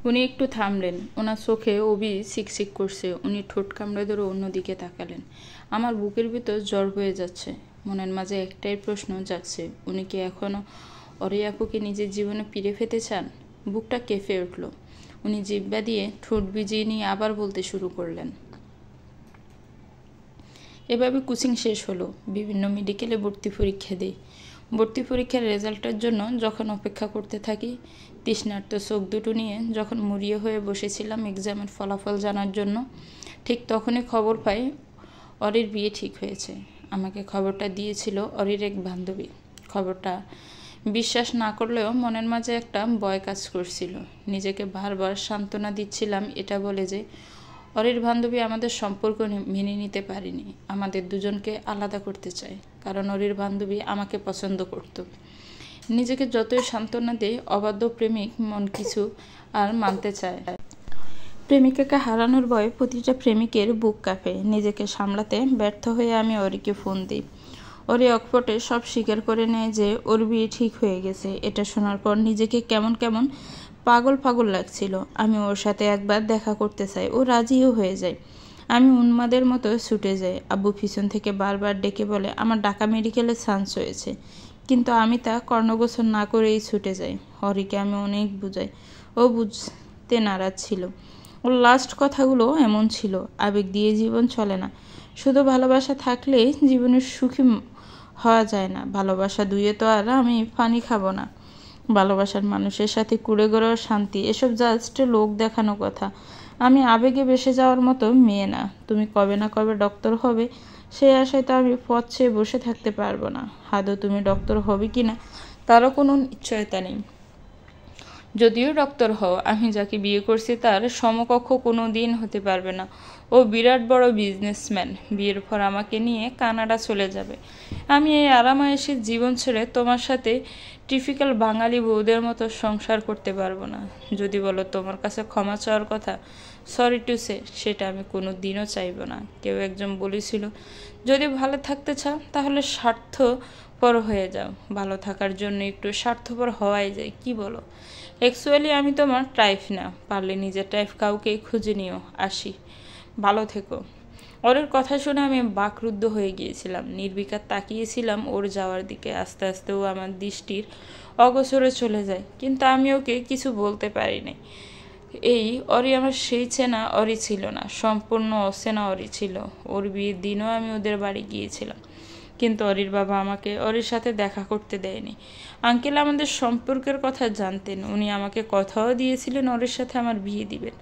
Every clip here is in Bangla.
উনি একটু থামলেন। ওনার চোখে অভি শিকশিক করছে। উনি ঠোঁট কামড়ে ধরে অন্যদিকে তাকালেন। আমার বুকের ভিতর জ্বর হয়ে যাচ্ছে। মনের মাঝে একটাই প্রশ্ন জাগছে, উনি কি এখনও অরি আপুকে নিজের জীবনে ফিরে পেতে চান? বুকটা কেঁপে উঠল। উনি জিহ্বা দিয়ে ঠোঁট ভিজিয়ে নিয়ে আবার বলতে শুরু করলেন। এভাবে কোচিং শেষ হলো। বিভিন্ন মেডিকেলে ভর্তি পরীক্ষা দিই। ভর্তি পরীক্ষার রেজাল্টের জন্য যখন অপেক্ষা করতে থাকি, তৃষ্ণার্ত চোখ দুটো নিয়ে যখন মুড়িয়ে হয়ে বসেছিলাম এক্সামের ফলাফল জানার জন্য, ঠিক তখনই খবর পাই অরির বিয়ে ঠিক হয়েছে। আমাকে খবরটা দিয়েছিল অরির এক বান্ধবী। খবরটা বিশ্বাস না করলেও মনের মাঝে একটা ভয় কাজ করছিল। নিজেকে বারবার সান্ত্বনা দিচ্ছিলাম এটা বলে যে অরির বান্ধবী আমাদের সম্পর্ক মেনে নিতে পারেনি, আমাদের দুজনকে আলাদা করতে চায়, কারণ অরির বান্ধবী আমাকে পছন্দ করত। নিজেকে যতই সান্ত্বনা দেয়, অবাধ্য প্রেমিক মন কিছু আর মানতে চায়। প্রেমিকাকে হারানোর ভয়ে প্রতিটা প্রেমিকের বুক কাঁপে। নিজেকে সামলাতে ব্যর্থ হয়ে আমি অরিকে ফোন দিই। অরি অকপটে সব স্বীকার করে নেয় যে ওর বিয়ে ঠিক হয়ে গেছে। এটা শোনার পর নিজেকে কেমন কেমন পাগল পাগল লাগছিল। আমি ওর সাথে একবার দেখা করতে চাই। ও রাজিও হয়ে যায়। আমি উন্মাদের মতো ছুটে যাই। আব্বু পিছন থেকে বারবার ডেকে বলে আমার ঢাকা মেডিকেলে চান্স হয়েছে, কিন্তু আমি তা কর্ণগোচর না করেই ছুটে যাই। হরিকে আমি অনেক বুঝাই, ও বুঝতে নারাজ ছিল। ওর লাস্ট কথাগুলো এমন ছিল, আবেগ দিয়ে জীবন চলে না, শুধু ভালোবাসা থাকলে জীবনের সুখী হওয়া যায় না। ভালোবাসা দুয়ে তো আর আমি পানি খাবো না। ভালোবাসার মানুষের সাথে কুড়ে গড়ার শান্তি, এসব জাস্ট লোক দেখানো কথা। আমি আবেগে ভেসে যাওয়ার মতো মেয়ে না। তুমি কবে না কবে ডক্টর হবে, সেই আশায় তো আমি পথ চেয়ে বসে থাকতে পারবো না। আদৌ তুমি ডক্টর হবে কি না তারও কোনো নিশ্চয়তা নেই। যদিও ডক্টর হও, আমি যাকে বিয়ে করছি তার সমকক্ষ কোনো দিন হতে পারবে না। ও বিরাট বড় বিজনেসম্যান। বিয়ের পর আমাকে নিয়ে কানাডা চলে যাবে। আমি এই আরামায়েশের জীবন ছেড়ে তোমার সাথে টিপিক্যাল বাঙালি বউদের মতো সংসার করতে পারবো না। যদি বলো তোমার কাছে ক্ষমা চাওয়ার কথা, সরি টু সে, সেটা আমি কোনো দিনও চাইব না। কেউ একজন বলেছিল, যদি ভালো থাকতে চাও তাহলে স্বার্থপর হয়ে যাও। ভালো থাকার জন্য একটু স্বার্থপর হওয়াই যায়, কি বলো? অ্যাকচুয়ালি আমি তোমার টাইপ না। পারলে নিজের টাইপ কাউকেই খুঁজে নিও। আসি, ভালো থেকো। ওর কথা শুনে আমি বাকরুদ্ধ হয়ে গিয়েছিলাম। নির্বিকার তাকিয়েছিলাম ওর যাওয়ার দিকে। আস্তে আস্তে ও আমার দৃষ্টির অগোচরে চলে যায়, কিন্তু আমি ওকে কিছু বলতে পারিনি। এই অরি আমার সেই চেনা অরি ছিল না, সম্পূর্ণ অচেনা অরি ছিল। ওর বিয়ের দিনও আমি ওদের বাড়ি গিয়েছিলাম, কিন্তু অরির বাবা আমাকে অরির সাথে দেখা করতে দেয়নি। আঙ্কেল আমাদের সম্পর্কের কথা জানতেন। উনি আমাকে কথাও দিয়েছিলেন অরির সাথে আমার বিয়ে দিবেন।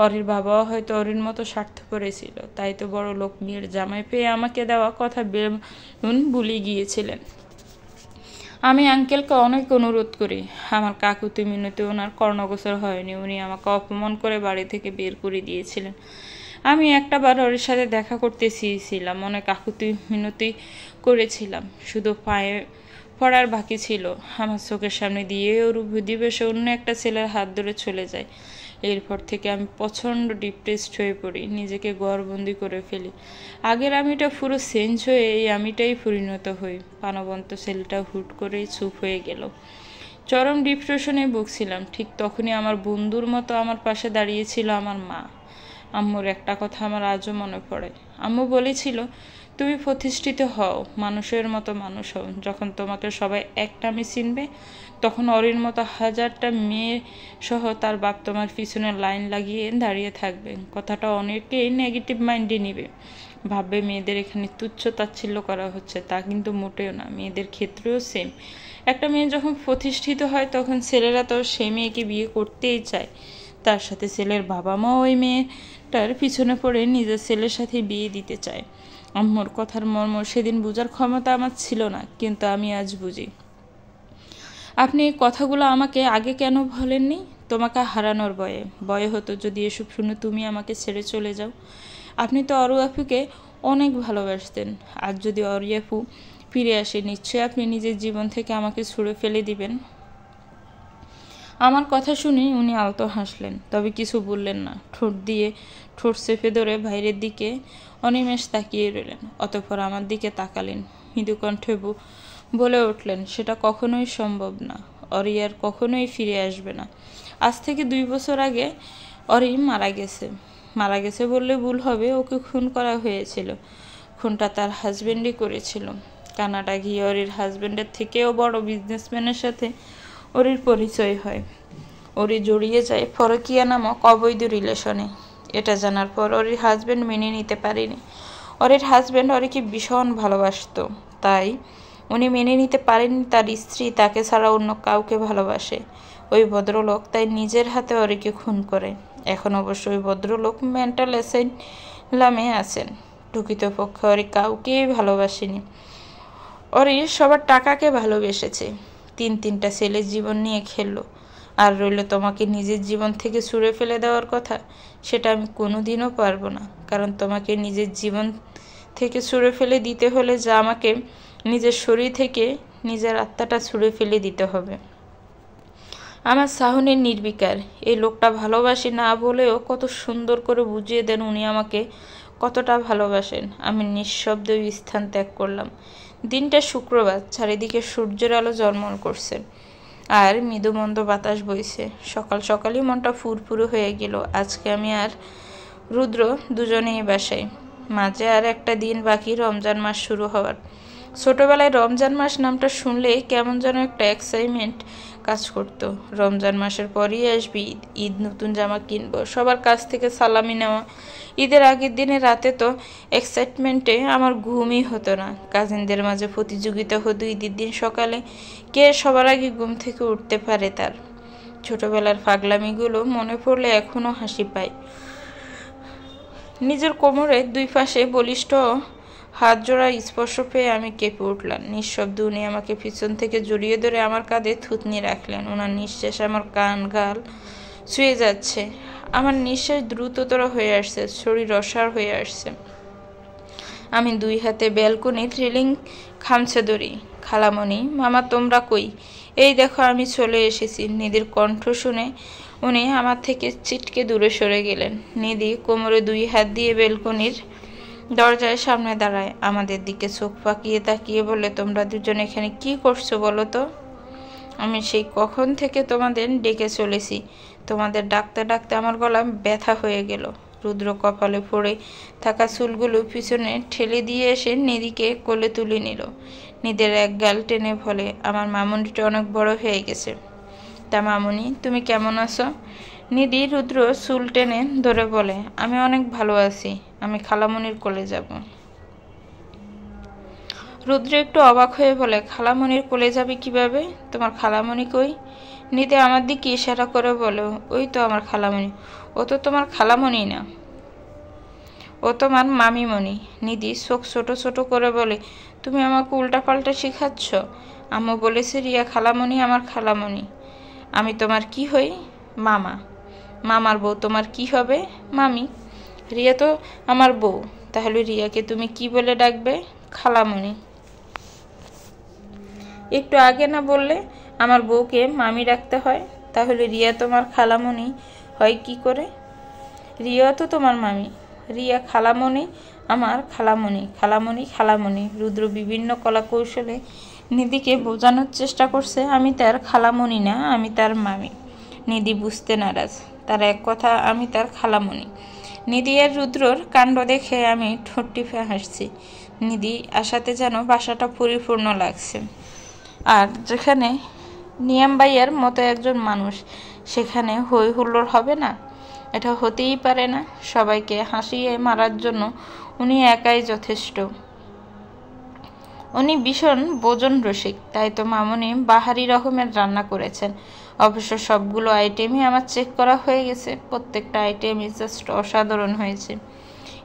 অরির বাবাও হয়তো অরির মতো স্বার্থপর ছিল, তাই তো বড় লোক মেয়ের জামাই পেয়ে আমাকে দেওয়া কথা ভুলে গিয়েছিলেন। আমি আঙ্কেলকে অনেক অনুরোধ করি। আমার কাকুতি মিনতি ওনার কর্ণগোচর হয়নি। উনি আমাকে অপমান করে বাড়ি থেকে বের করে দিয়েছিলেন। আমি একটাবার ওর সাথে দেখা করতে চেয়েছিলাম, অনেক কাকুতি মিনতি করেছিলাম, শুধু পায়ে পড়ার বাকি ছিল। আমার চোখের সামনে দিয়ে ওর দিবসে অন্য একটা ছেলের হাত ধরে চলে যায়। এরপর থেকে আমি প্রচণ্ড ডিপ্রেসড হয়ে পড়ি, নিজেকে ঘরবন্দি করে ফেলি। আগের আমিটা পুরো চেঞ্জ হয়ে এই আমিটাই পরিণত হই। প্রাণবন্ত ছেলেটা হুট করেই চুপ হয়ে গেল। চরম ডিপ্রেশনে ভুগছিলাম। ঠিক তখনই আমার বন্ধুর মতো আমার পাশে দাঁড়িয়েছিল আমার মা। আম্মুর একটা কথা আমার আজও মনে পড়ে। আম্মু বলেছিল, তুমি প্রতিষ্ঠিত হও, মানুষের মতো মানুষ হও। যখন তোমাকে সবাই এক নামে চিনবে, তখন অরির মতো হাজারটা মেয়ে সহ তার বাপ তোমার পিছনে লাইন লাগিয়ে দাঁড়িয়ে থাকবে। কথাটা অনেকেই নেগেটিভ মাইন্ডে নিবে, ভাববে মেয়েদের এখানে তুচ্ছ তাচ্ছিল্য করা হচ্ছে। তা কিন্তু মোটেও না, মেয়েদের ক্ষেত্রেও সেম। একটা মেয়ে যখন প্রতিষ্ঠিত হয়, তখন ছেলেরা তো সেই মেয়েকে বিয়ে করতেই চায়। তার সাথে ছেলের বাবা মা ওই মেয়েটার পিছনে পড়ে নিজের ছেলের সাথে বিয়ে দিতে চায়। আম্মুর কথার মর্ম সেদিন বোঝার ক্ষমতা আমার ছিল না, কিন্তু আমি আজ বুঝি। আপনি এই কথাগুলো আমাকে আগে কেন বলেননি? তোমাকে হারানোর ভয়ে হতো যদি এসব শুনে তুমি আমাকে ছেড়ে চলে যাও। আপনি তো অরু আপুকে অনেক ভালোবাসতেন। আজ যদি অরু আপু ফিরে আসে, নিশ্চয়ই আপনি নিজের জীবন থেকে আমাকে ছুঁড়ে ফেলে দিবেন। আমার কথা শুনে উনি আলতো হাসলেন, তবে কিছু বললেন না। ঠোঁট চেপে ধরে বাইরের দিকে অনিমেষ তাকিয়ে রইলেন। অতঃপর আমার দিকে তাকালেন, মৃদু কণ্ঠে বলে উঠলেন, সেটা কখনোই সম্ভব না। অরি আর কখনোই ফিরে আসবে না। আজ থেকে 2 বছর আগে অরি মারা গেছে বললে ভুল হবে। ওকে খুন করা হয়েছিল। খুনটা তার হাজবেন্ডই করেছিল। কানাডা গিয়ে অরির হাজবেন্ডের থেকেও বড় বিজনেসম্যানের সাথে অরির পরিচয় হয়। অরি জড়িয়ে যায় পরকীয়া নামক অবৈধ রিলেশনে। এটা জানার পর অরির হাজবেন্ড মেনে নিতে পারেনি। অরির হাজবেন্ড অরিকে ভীষণ ভালোবাসতো, তাই উনি মেনে নিতে পারেননি তার স্ত্রী তাকে ছাড়া অন্য কাউকে ভালোবাসে। ওই ভদ্রলোক তাই নিজের হাতে অরিকে খুন করে। এখন অবশ্য ওই ভদ্রলোক মেন্টাল অ্যাসাইলামে আছেন। প্রকৃতপক্ষে অরি কাউকেই ভালোবাসেনি। অরি সবার টাকাকে ভালোবেসেছে। 3টা ছেলের জীবন নিয়ে খেললো। আর রইল তোমাকে নিজের জীবন থেকে ছুঁড়ে ফেলে দেওয়ার কথা, সেটা আমি কোনোদিনও পারবো না। কারণ তোমাকে নিজের জীবন থেকে ছুঁড়ে ফেলে দিতে হলে যা আমাকে নিজের শরীর থেকে নিজের আত্মাটা ছুঁড়ে ফেলে দিতে হবে। আমার সাহনের নির্বিকার। এই লোকটা ভালোবাসি না বলেও কত সুন্দর করে বুঝিয়ে দেন উনি আমাকে কতটা ভালোবাসেন। আমি নিঃশব্দে ওই স্থান ত্যাগ করলাম। দিনটা শুক্রবার, চারিদিকে সূর্যের আলো ঝলমল করছে আর মৃদুমন্দ বাতাস বইছে। সকাল সকালই মনটা ফুরফুরে হয়ে গেল। আজকে আমি আর রুদ্র দুজনেই বাসায়। মাঝে আর একটা দিন বাকি রমজান মাস শুরু হওয়ার। ছোটবেলায় রমজান মাস নামটা শুনলে কেমন যেন একটা এক্সাইটমেন্ট কাজ করতো। রমজান মাসের পরই আসবে ঈদ, নতুন জামা কিনবো, সবার কাছ থেকে সালামি নেওয়া। ঈদের আগের দিনে রাতে তো এক্সাইটমেন্টে আমার ঘুমই হতো না। কাজিনদের মাঝে প্রতিযোগিতা হতো ঈদের দিন সকালে কে সবার আগে ঘুম থেকে উঠতে পারে। তার ছোটবেলার পাগলামিগুলো মনে পড়লে এখনো হাসি পায়। নিজের কোমরের 2 পাশে বলিষ্ঠ হাত জোড়া স্পর্শ পেয়ে আমি কেঁপে উঠলাম। নিঃশব্দে উনি আমাকে পিছন থেকে জড়িয়ে ধরে আমার কাঁধে থুতনি রাখলেন। ওনার নিঃশ্বাস আমার কান গাল ছুঁয়ে যাচ্ছে। আমার নিঃশ্বাস দ্রুততর হয়ে আসছে, শরীর অসাড় হয়ে আসছে। আমি 2 হাতে ব্যালকনির রেলিং খামচে ধরি। খালামণি, মামা তোমরা কই? এই দেখো আমি চলে এসেছি। নিধির কণ্ঠ শুনে উনি আমার থেকে চিটকে দূরে সরে গেলেন। নিধি কোমরে 2 হাত দিয়ে ব্যালকনির দরজায় সামনে দাঁড়ায়। আমাদের দিকে চোখ পাকিয়ে তাকিয়ে বলে, তোমরা দুজন এখানে কি করছো বলো তো? আমি সেই কখন থেকে তোমাদের ডেকে চলেছি। তোমাদের ডাকতে ডাকতে আমার গলা ব্যথা হয়ে গেল। রুদ্র কপালে পড়ে থাকা চুলগুলো পিছনে ঠেলে দিয়ে এসে নিধিকে কোলে তুলে নিল। নিধির এক গাল টেনে বলে, আমার মামুনিটা অনেক বড় হয়ে গেছে। তা মামুনি, তুমি কেমন আছো? নিধি রুদ্র চুল টেনে ধরে বলে, আমি অনেক ভালো আছি। আমি খালামণির কোলে যাব। রুদ্র একটু অবাক হয়ে বলে, খালামণির কোলে যাবে কিভাবে? তোমার খালামণি কই? নিধি আমার দিকে ইশারা করে বলে, ওই তো আমার খালামণি। ও তো তোমার খালামণি না, ও তোমার মামিমণি। নিধি চোখ ছোট ছোট করে বলে, তুমি আমাকে উল্টাপাল্টা শিখাচ্ছ। আম্মু বলেছে রিয়া খালামণি আমার খালামণি। আমি তোমার কি হই? মামা। মামার বউ তোমার কি হবে? মামি। রিয়া তো আমার বউ, তাহলে রিয়াকে তুমি কি বলে ডাকবে? খালামণি। একটু আগে না বললে আমার বউকে মামি ডাকতে হয়? তাহলে রিয়া তোমার খালামণি হয় কি করে? রিয়া তো তোমার মামি। রিয়া খালামণি আমার খালামণি। খালামণি খালামণি। রুদ্র বিভিন্ন কলা কৌশলে নিধিকে বোঝানোর চেষ্টা করছে আমি তার খালামণি না, আমি তার মামি। নিধি বুঝতে নারাজ। তার এক কথা, আমি তার খালামণি। নিধি আর রুদ্রর কাণ্ড দেখে আমি ঠোঁট টিপে হাসছি। নিধি আসাতে যেন বাসাটা পরিপূর্ণ লাগছে। আর যেখানে নিয়াম ভাইয়ার মতো একজন মানুষ, সেখানে হই হুল্লোড় হবে না? এটা হতেই পারে না। সবাইকে হাসিয়ে মারার জন্য উনি একাই যথেষ্ট। উনি ভীষণ ভোজন রসিক, তাই তো মামুনি বাহারি রকমের রান্না করেছেন। অবশ্য সবগুলো আইটেমই আমার চেক করা হয়ে গেছে। প্রত্যেকটা আইটেমই জাস্ট অসাধারণ হয়েছে।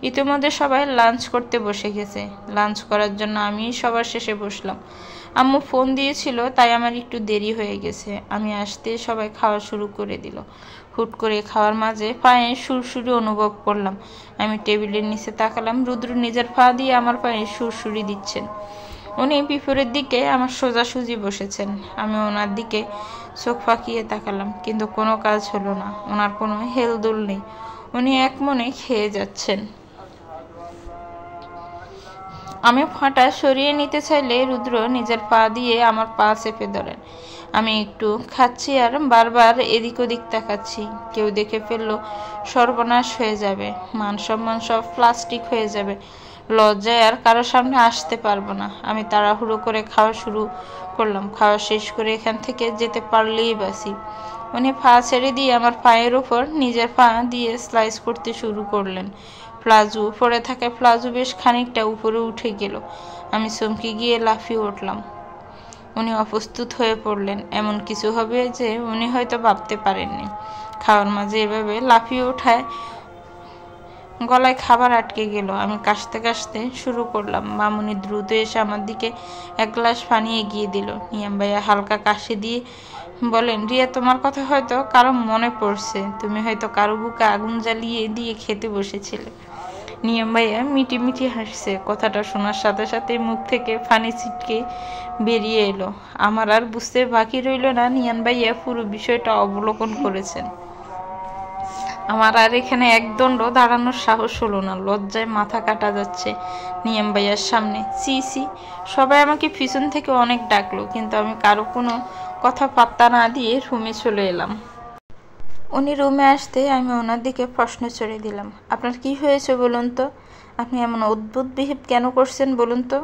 ইতিমধ্যে সবাই লাঞ্চ করতে বসে গেছে। লাঞ্চ করার জন্য আমি সবার শেষে বসলাম। আম্মু ফোন দিয়েছিল, তাই আমার একটু দেরি হয়ে গেছে। আমি আসতে সবাই খাওয়া শুরু করে দিল। হুট করে খাওয়ার মাঝে পায়ে সুরসুরি অনুভব করলাম। আমি টেবিলের নিচে তাকালাম। রুদ্র নিজের পা দিয়ে আমার পায়ে সুরসুরি দিচ্ছেন। উনি বিপরীত দিকে আমার সোজাসুজি বসেছেন। আমি ওনার দিকে চোখ ফাঁকিয়ে তাকালাম, কিন্তু কোনো কাজ হলো না। ওনার কোনো হেলদোল নেই। উনি এক মনে খেয়ে যাচ্ছেন। আমি ফাটা সরিয়ে নিতে চাইলে রুদ্র নিজের পা দিয়ে আমার পা চেপে ধরেন। আমি একটু খাচ্ছি আর বারবার এদিক ওদিক তাকাচ্ছি। কেউ দেখে ফেললো সর্বনাশ হয়ে যাবে, মান সম্মান সব প্লাস্টিক হয়ে যাবে, লজ্জায় আর কারোর সামনে আসতে পারবো না। আমি তাড়াহুড়ো করে খাওয়া শুরু করলাম। খাওয়া শেষ করে এখান থেকে যেতে পারলেই বাসি। উনি পা ছেড়ে দিয়ে আমার পায়ের উপর নিজের পা দিয়ে স্লাইস করতে শুরু করলেন। প্লাজো পরে থাকা প্লাজো বেশ খানিকটা উপরে উঠে গেল। আমি চমকে গিয়ে লাফিয়ে উঠলাম। উনি অপ্রস্তুত হয়ে পড়লেন। এমন কিছু হবে যে উনি হয়তো ভাবতে পারেননি। খাওয়ার মাঝে এভাবে লাফিয়ে ওঠায় গলায় খাবার আটকে গেল। আমি কাশতে কাশতে শুরু করলাম। মামুনি দ্রুত এসে আমার দিকে এক গ্লাস পানি এগিয়ে দিল। নিয়াম ভাইয়া হালকা কাশি দিয়ে বলেন, রিয়া, তোমার কথা হয়তো কারো মনে পড়ছে। তুমি হয়তো কারো বুকে আগুন জ্বালিয়ে দিয়ে খেতে বসেছিলে। নিয়াম ভাইয়া মিটি মিটি হাসছে। কথাটা শোনার সাথে সাথে মুখ থেকে পানি ছিটকে বেরিয়ে এলো। আমার আর বুঝতে বাকি রইল না নিয়াম ভাইয়া পুরো বিষয়টা অবলোকন করেছেন। আমার আর এখানে একদণ্ড দাঁড়ানোর সাহস হলো না। লজ্জায় মাথা কাটা যাচ্ছে নিয়াম ভাইয়ার সামনে। সি সি, সবাই আমাকে পিছন থেকে অনেক ডাকলো, কিন্তু আমি কারো কোনো কথা পাত্তা না দিয়ে রুমে চলে এলাম। উনি রুমে আসতে আমি ওনার দিকে প্রশ্ন ছড়ে দিলাম, আপনার কি হয়েছে বলুন তো? আপনি এমন অদ্ভুত বিহেভ কেন করছেন বলুন তো?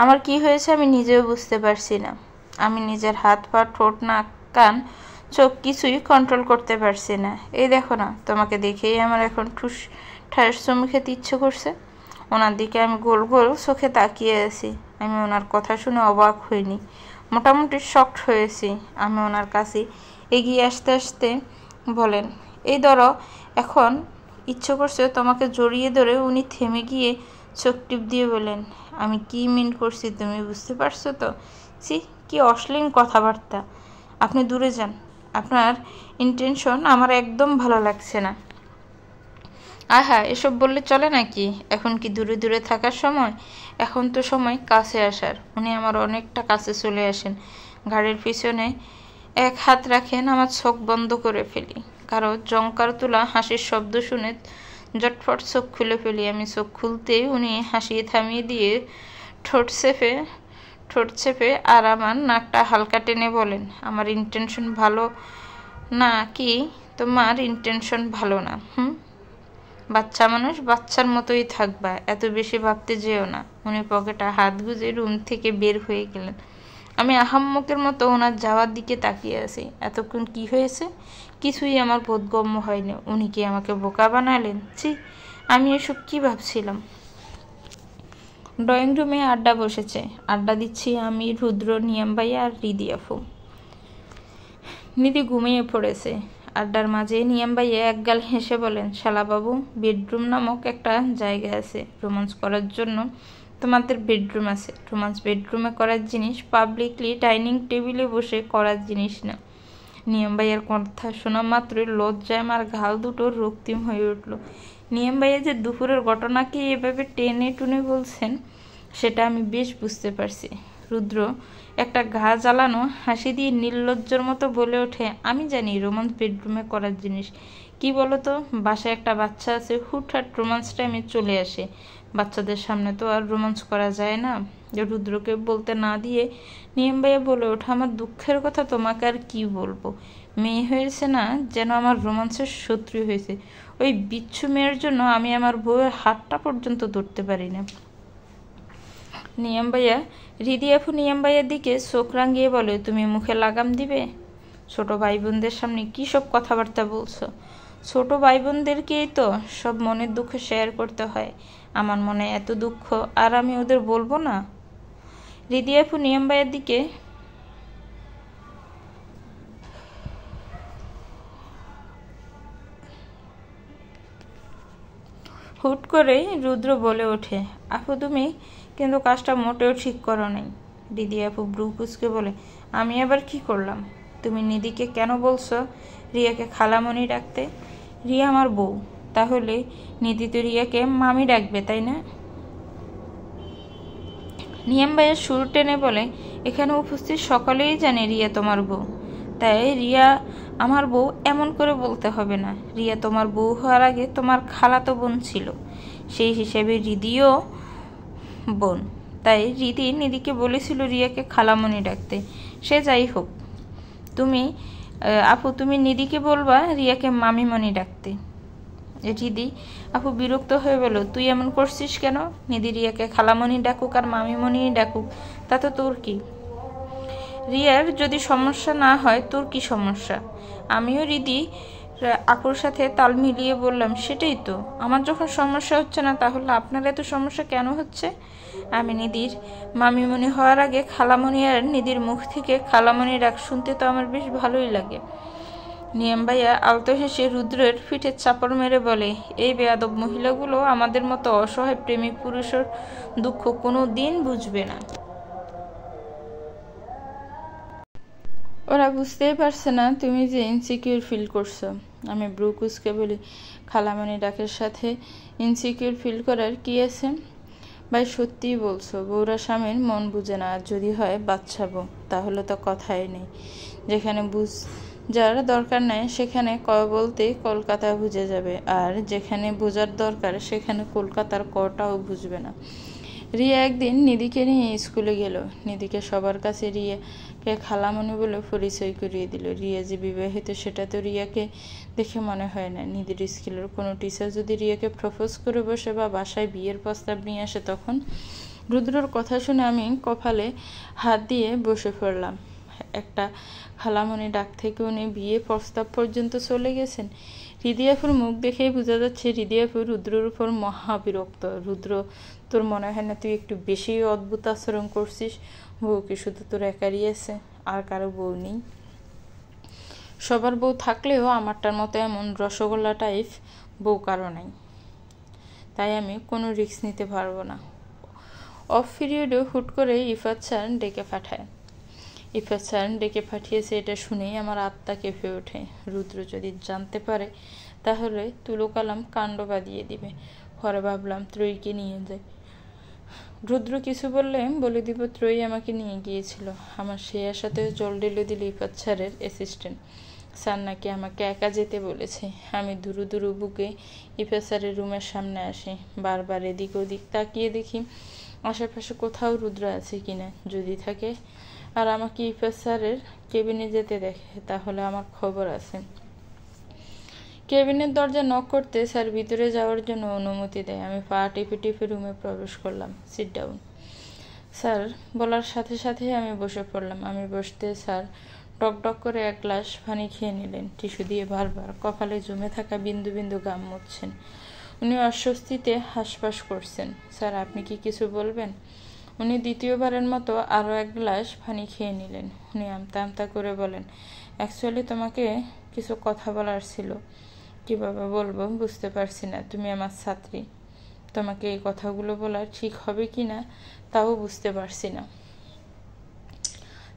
আমার কি হয়েছে আমি নিজেও বুঝতে পারছি না। আমি নিজের হাত পা, ঠোঁট, নাক, কান, চোখ কিছুই কন্ট্রোল করতে পারছি না। এই দেখো না, তোমাকে দেখেই আমার এখন ঠুস ঠাস চুমু খেতে ইচ্ছে করছে। ওনার দিকে আমি গোল গোল চোখে তাকিয়ে আছি। আমি ওনার কথা শুনে অবাক হইনি, মোটামুটি শকড হয়েছি। আমি ওনার কাছে এগিয়ে আসতে আসতে বলেন, এই ধরো, এখন ইচ্ছে করছে তোমাকে জড়িয়ে ধরে। উনি থেমে গিয়ে চোখ টিপ দিয়ে বলেন, আমি কি মিন করছি তুমি বুঝতে পারছো তো? সি, কি অশ্লীল কথাবার্তা। আপনি দূরে যান। আপনার ইন্টেনশন আমার একদম ভালো লাগছে না। আহা, এসব বললে চলে নাকি? এখন কি দূরে দূরে থাকার সময়? এখন তো সময় কাছে আসার। উনি আমার অনেকটা কাছে চলে আসেন, ঘাড়ের পিছনে এক হাত রাখেন। আমার চোখ বন্ধ করে ফেলি। কারো জঙ্কার তোলা হাসির শব্দ শুনে জটফট চোখ খুলে ফেলি। আমি চোখ খুলতেই উনি হাসি থামিয়ে দিয়ে ঠোঁট চেপে আর আমার নাকটা হালকা টেনে বলেন, আমার ইন্টেনশন ভালো না কি? তোমার ইন্টেনশন ভালো না? বাচ্চা মানুষ, বাচ্চার মতোই থাকবা, এত বেশি ভাবতে যেও না। উনি পকেটে হাত গুজে রুম থেকে বের হয়ে গেলেন। আমি আহাম্মকের মতো ওনার যাওয়ার দিকে তাকিয়ে আছি। এতক্ষণ কি হয়েছে কিছুই আমার বোধগম্য হয়নি। উনি কি আমাকে বোকা বানালেন? ছি, আমি এসব কি ভাবছিলাম। ড্রয়িং রুমে আড্ডা বসেছে। আড্ডা দিচ্ছি আমি, রুদ্র, নিয়াম ভাইয়া আর রিদি আপু। নিধি ঘুমিয়ে পড়েছে। আড্ডার মাঝে নিয়াম ভাইয়া একগাল হেসে বলেন, শালাবাবু, বেডরুম নামক একটা জায়গা আছে রোমান্স করার জন্য। তোমাদের বেডরুম আছে। রোমান্স বেডরুমে করার জিনিস, পাবলিকলি ডাইনিং টেবিলে বসে করার জিনিস না। নিয়াম ভাইয়ার কথা শোনা মাত্রই লজ্জায় আমার ঘাল দুটো রক্তিম হয়ে উঠল। নিয়াম ভাইয়া যে দুপুরের ঘটনাকে এভাবে টেনে টুনে বলছেন সেটা আমি বেশ বুঝতে পারছি। রুদ্র একটা ঘা জ্বালানো হাসি দিয়ে নির্লজ্জর মতো বলে ওঠে, আমি জানি রোমান্স বেডরুমে করার জিনিস। কি বলতো, বাসায় একটা বাচ্চা আছে, হুটহাট রোমান্স টাইমে চলে আসে। বাচ্চাদের সামনে তো আর রোমান্স করা যায় না। রুদ্রকে বলতে না দিয়ে নিয়াম ভাইয়া বলে ওঠে, আমার দুঃখের কথা তোমাকে আর কি বলবো। মেয়ে হয়েছে না যেন আমার রোমান্সের শত্রু হয়েছে। ওই বিচ্ছু মেয়ের জন্য আমি আমার বউয়ের হাতটা পর্যন্ত ধরতে পারি না। নিয়াম ভাইয়া, রিদি আপু নিয়াম ভাইয়ের দিকে চোখ রাঙিয়ে বলে, তুমি মুখে লাগাম দিবে? ছোট ভাই বোনদের সামনে কী সব কথাবার্তা বলছো? ছোট ভাই বোনদেরকেই তো সব মনের দুঃখ শেয়ার করতে হয়। আমার মনে এত দুঃখ আর আমি ওদের বলবো না? রিদি আপু নিয়াম ভাইয়ের দিকে হুট করে রুদ্র বলে ওঠে, আপু তুমি কিন্তু কাজটা মোটেও ঠিক করো নাই। দিদি আপু ব্রু কুচকে বলে, আমি আবার কি করলাম? তুমি নিধিকে কেন বলছো রিয়াকে খালামণি ডাকতে? রিয়া আমার বউ, তাহলে নিধি তো রিয়াকে মামি ডাকবে, তাই না? নিয়াম ভাইয়ের সুর টেনে বলে, এখানে উপস্থিত সকলেই জানে রিয়া তোমার বউ, তাই রিয়া আমার বউ এমন করে বলতে হবে না। রিয়া তোমার বউ হওয়ার আগে তোমার খালাতো বোন ছিল, সেই হিসেবে রিদিও বোন, তাই রিদি নিধিকে বলেছিল রিয়াকে খালামণি ডাকতে। সে যাই হোক, তুমি নিধিকে বলবা রিয়াকে মামিমণি ডাকতে। রিদি আপু বিরক্ত হয়ে বলল, তুই এমন করছিস কেন? নিধি রিয়াকে খালামণি ডাকুক আর মামিমণি ডাকুক, তাতে তোর কি? রিয়ার যদি সমস্যা না হয় তোর কি সমস্যা? আমিও রিদি আপুর সাথে তাল মিলিয়ে বললাম, সেটাই তো, আমার যখন সমস্যা হচ্ছে না তাহলে আপনার এত সমস্যা কেন হচ্ছে? আমি নিধির মামিমণি হওয়ার আগে খালামণি আর নিধির মুখ থেকে খালামণি ডাক শুনতে তো আমার বেশ ভালোই লাগে। নিয়ম ভাইয়া আলতো হেসে রুদ্রের পিঠে চাপড় মেরে বলে, এই বেয়াদব মহিলাগুলো আমাদের মতো অসহায় প্রেমিক পুরুষের দুঃখ কোনো দিন বুঝবে না। ওরা বুঝতেই পারছে না তুমি যে ইনসিকিউর ফিল করছো। আমি ব্রুকুসকে বলি, খালামণি ডাকের সাথে ইনসিকিউর ফিল করার কি আছে? ভাই সত্যিই বলছো, বউরা স্বামীর মন বুঝে না, আর যদি হয় বাচ্চা বউ, তাহলে তো কথাই নেই। যেখানে যার দরকার নেই সেখানে বলতে কলকাতা বুঝে যাবে, আর যেখানে বোঝার দরকার সেখানে কলকাতার কটাও বুঝবে না। রিয়া একদিন নিধিকে নিয়ে স্কুলে গেল। নিধিকে সবার কাছে রিয়াকে খালামণি বলে পরিচয় করিয়ে দিল। রিয়া যে বিবাহিত সেটা তো রিয়াকে দেখে মনে হয় না। নিধির স্কুলের কোনো টিচার যদি রিয়াকে প্রপোজ করে বসে বা বাসায় বিয়ের প্রস্তাব নিয়ে আসে, তখন রুদ্রর কথা শুনে আমি কপালে হাত দিয়ে বসে পড়লাম। একটা খালামণি ডাক থেকে উনি বিয়ে প্রস্তাব পর্যন্ত চলে গেছেন। হৃদয়াপুর মুখ দেখেই বোঝা যাচ্ছে হৃদয়াপুর রুদ্রর উপর মহাবিরক্ত। রুদ্র, তোর মনে হয় না তুই একটু বেশি অদ্ভুত আচরণ করছিস? বউ কি শুধু তোর একারই আছে, আর কারো বউ নেই? সবার বউ থাকলেও আমারটার মতো এমন রসগোল্লা টাইপ বউ কারো নাই, তাই আমি কোনো রিস্ক নিতে পারবো না। অফ পিরিয়ডে হুট করে ইফাত স্যার ডেকে পাঠায়। ইফাত স্যার ডেকে পাঠিয়েছে এটা শুনেই আমার আত্মা কেঁপে ওঠে। রুদ্র যদি জানতে পারে তাহলে তুলোকালাম কাণ্ড বাঁধিয়ে দিবে। পরে ভাবলাম ত্রয়ীকে নিয়ে যায়। রুদ্র কিছু বললে বলে দিব ত্রয়ী আমাকে নিয়ে গিয়েছিল। আমার সেই আশাতে জল ঢেলে দিল ইফাত স্যারের অ্যাসিস্ট্যান্ট। স্যার নাকি আমাকে একা যেতে বলেছে। আমি দুরু দুরু বুকে ইফাত স্যারের রুমের সামনে আসি। বারবার এদিক ওদিক তাকিয়ে দেখি আশেপাশে কোথাও রুদ্র আছে কিনা। যদি থাকে আর আমাকে ইফাত স্যারের কেবিনে যেতে দেখে তাহলে আমার খবর আছে। কেবিনের দরজা নক করতে স্যার ভিতরে যাওয়ার জন্য অনুমতি দেয়। আমি পা টিপে টিপে রুমে প্রবেশ করলাম। সিট ডাউন স্যার বলার সাথে সাথে আমি বসে পড়লাম। আমি বসতে স্যার টক টক করে এক গ্লাস পানি খেয়ে নিলেন। টিস্যু দিয়ে বারবার কপালে জমে থাকা বিন্দু বিন্দু ঘাম মুছছেন। উনি অস্বস্তিতে হাঁসফাঁস করছেন। স্যার আপনি কি কিছু বলবেন? উনি দ্বিতীয়বারের মতো আরও এক গ্লাস পানি খেয়ে নিলেন। উনি আমতা আমতা করে বলেন, অ্যাকচুয়ালি তোমাকে কিছু কথা বলার ছিল। কীভাবে বলবো বুঝতে পারছি না। তুমি আমার ছাত্রী, তোমাকে এই কথাগুলো বলা ঠিক হবে কি না তাও বুঝতে পারছি না।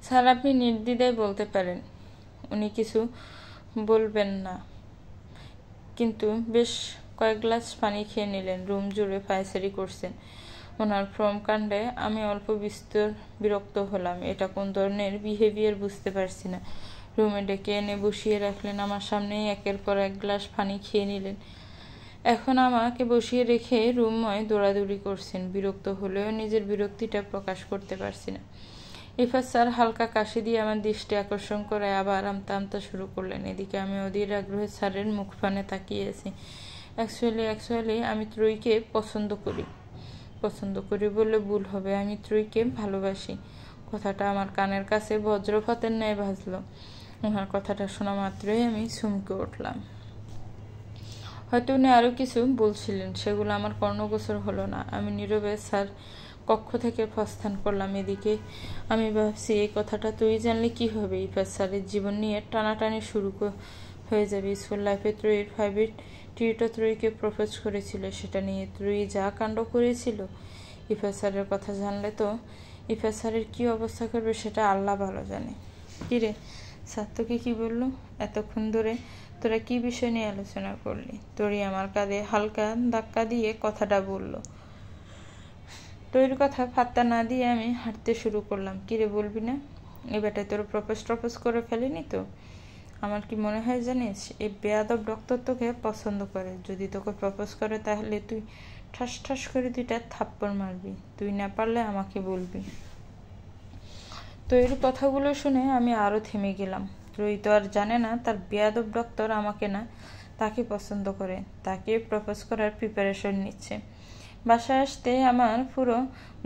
স্যার আপনি নির্দ্বিধায় বলতে পারেন। উনি কিছু বলবেন না, কিন্তু বেশ কয়েক গ্লাস পানি খেয়ে নিলেন। রুম জুড়ে পায়চারি করছেন। ওনার কর্মকাণ্ডে আমি অল্প বিস্তর বিরক্ত হলাম। এটা কোন ধরনের বিহেভিয়ার বুঝতে পারছি না। রুমে ডেকে এনে বসিয়ে রাখলেন। আমার সামনেই একের পর এক গ্লাস পানি খেয়ে নিলেন। এখন আমাকে বসিয়ে রেখে রুমময় দৌড়াদৌড়ি করছেন। বিরক্ত হলেও নিজের বিরক্তিটা প্রকাশ করতে পারছি না। ইফাত স্যার হালকা কাশি দিয়ে আমার দৃষ্টি আকর্ষণ করে আবার আমতা আমতা শুরু করলেন। এদিকে আমি অধীর আগ্রহে স্যারের মুখপানে তাকিয়ে আছি। অ্যাকচুয়ালি আমি ত্রয়ীকে পছন্দ করি বললে ভুল হবে। আমি ত্রয়ীকে ভালোবাসি। কথাটা আমার কানের কাছে বজ্রপাতের ন্যায় বাজলো। ওনার কথাটা শোনা মাত্রই আমি চমকে উঠলাম। হয়তো উনি আরও কিছু বলছিলেন, সেগুলো আমার কর্ণগোচর হলো না। আমি নীরবে স্যার কক্ষ থেকে প্রস্থান করলাম। এদিকে আমি ভাবছি এই কথাটা তুই জানলে কি হবে? ইফাত স্যারের জীবন নিয়ে টানাটানি শুরু হয়ে যাবে। স্কুল লাইফে ত্রয়ীর ফাইভেট টিউটর ত্রয়ীকে প্রপোজ করেছিল, সেটা নিয়ে ত্রয়ী যা কাণ্ড করেছিল। ইফাত স্যারের কথা জানলে তো ইফাত স্যারের কী অবস্থা করবে সেটা আল্লাহ ভালো জানে। কিরে, স্যার তোকে কি বললো? এতক্ষণ ধরে তোরা কি বিষয় নিয়ে আলোচনা করলি? তোরই আমার কাঁধে হালকা ধাক্কা দিয়ে কথাটা বলল। তোর কথা পাত্তা না দিয়ে আমি হাঁটতে শুরু করলাম। কিরে বলবি না? এই বেটায় তোর প্রপোজ করে ফেলেনি তো? আমার কি মনে হয় জানিস, এই বেয়াদব ডক্টর তোকে পছন্দ করে। যদি তোকে প্রপোজ করে তাহলে তুই ঠাস ঠাস করে 2টা থাপ্পড় মারবি, তুই না পারলে আমাকে বলবি। তো এর কথাগুলো শুনে আমি আরও থেমে গেলাম। রোহিত আর জানে না তার বেয়াদব ডক্টর আমাকে না, তাকে পছন্দ করে, তাকে প্রপোজ করার প্রিপারেশন নিচ্ছে। বাসায় আসতে আমার পুরো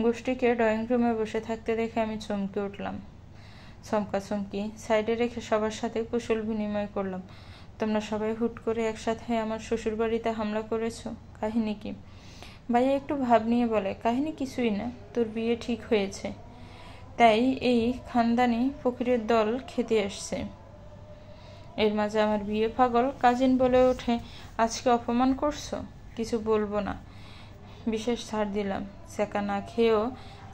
গোষ্ঠীকে ড্রয়িং রুমে বসে থাকতে দেখে আমি চমকে উঠলাম। চমকি সাইডে রেখে সবার সাথে কুশল বিনিময় করলাম। তোমরা সবাই হুট করে একসাথে আমার শ্বশুরবাড়িতে হামলা করেছো, কাহিনী কি? ভাইয়া একটু ভাব নিয়ে বলে, কাহিনী কিছুই না, তোর বিয়ে ঠিক হয়েছে, তাই এই খানদানি ফকিরের দল খেতে আসছে। এর মাঝে আমার বিয়ে পাগল কাজিন বলে ওঠে, আজকে অপমান করছো? কিছু বলবো না, বিশেষ ছাড় দিলাম। চেকা না খেয়েও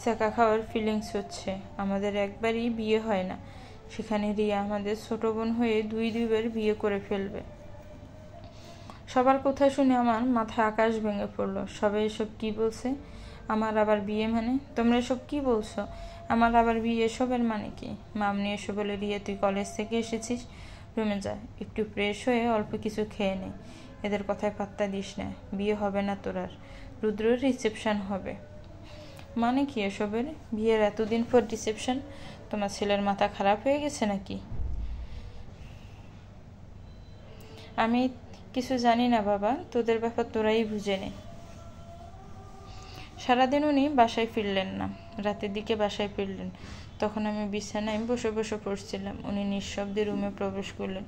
চেকা খাওয়ার ফিলিংস হচ্ছে। আমাদের একবারই বিয়ে হয় না, সেখানে রিয়া আমাদের ছোট বোন হয়ে দুইবার বিয়ে করে ফেলবে। সবার কথা শুনে আমার মাথায় আকাশ ভেঙে পড়লো। সবাই এসব কি বলছে? আমার আবার বিয়ে মানে? তোমরা এসব কি বলছো? আমার আবার বিয়ে এসবের মানে কি? মামনি এসে বলে, রিয়া তুই কলেজ থেকে এসেছিস, রুমে যা, একটু ফ্রেশ হয়ে অল্প কিছু খেয়ে নে, এদের কথায় পাত্তা দিস না, বিয়ে হবে না তোর আর, রুদ্রের রিসেপশন হবে। মানে কি এসবের? বিয়ের এতদিন পর রিসেপশন? তোমার ছেলের মাথা খারাপ হয়ে গেছে নাকি? আমি কিছু জানি না বাবা, তোদের ব্যাপার তোরাই বুঝে নে। সারাদিন উনি বাসায় ফিরলেন না। রাতের দিকে বাসায় ফিরলেন, তখন আমি বিছানায় বসে পড়ছিলাম। উনি নিঃশব্দে রুমে প্রবেশ করলেন।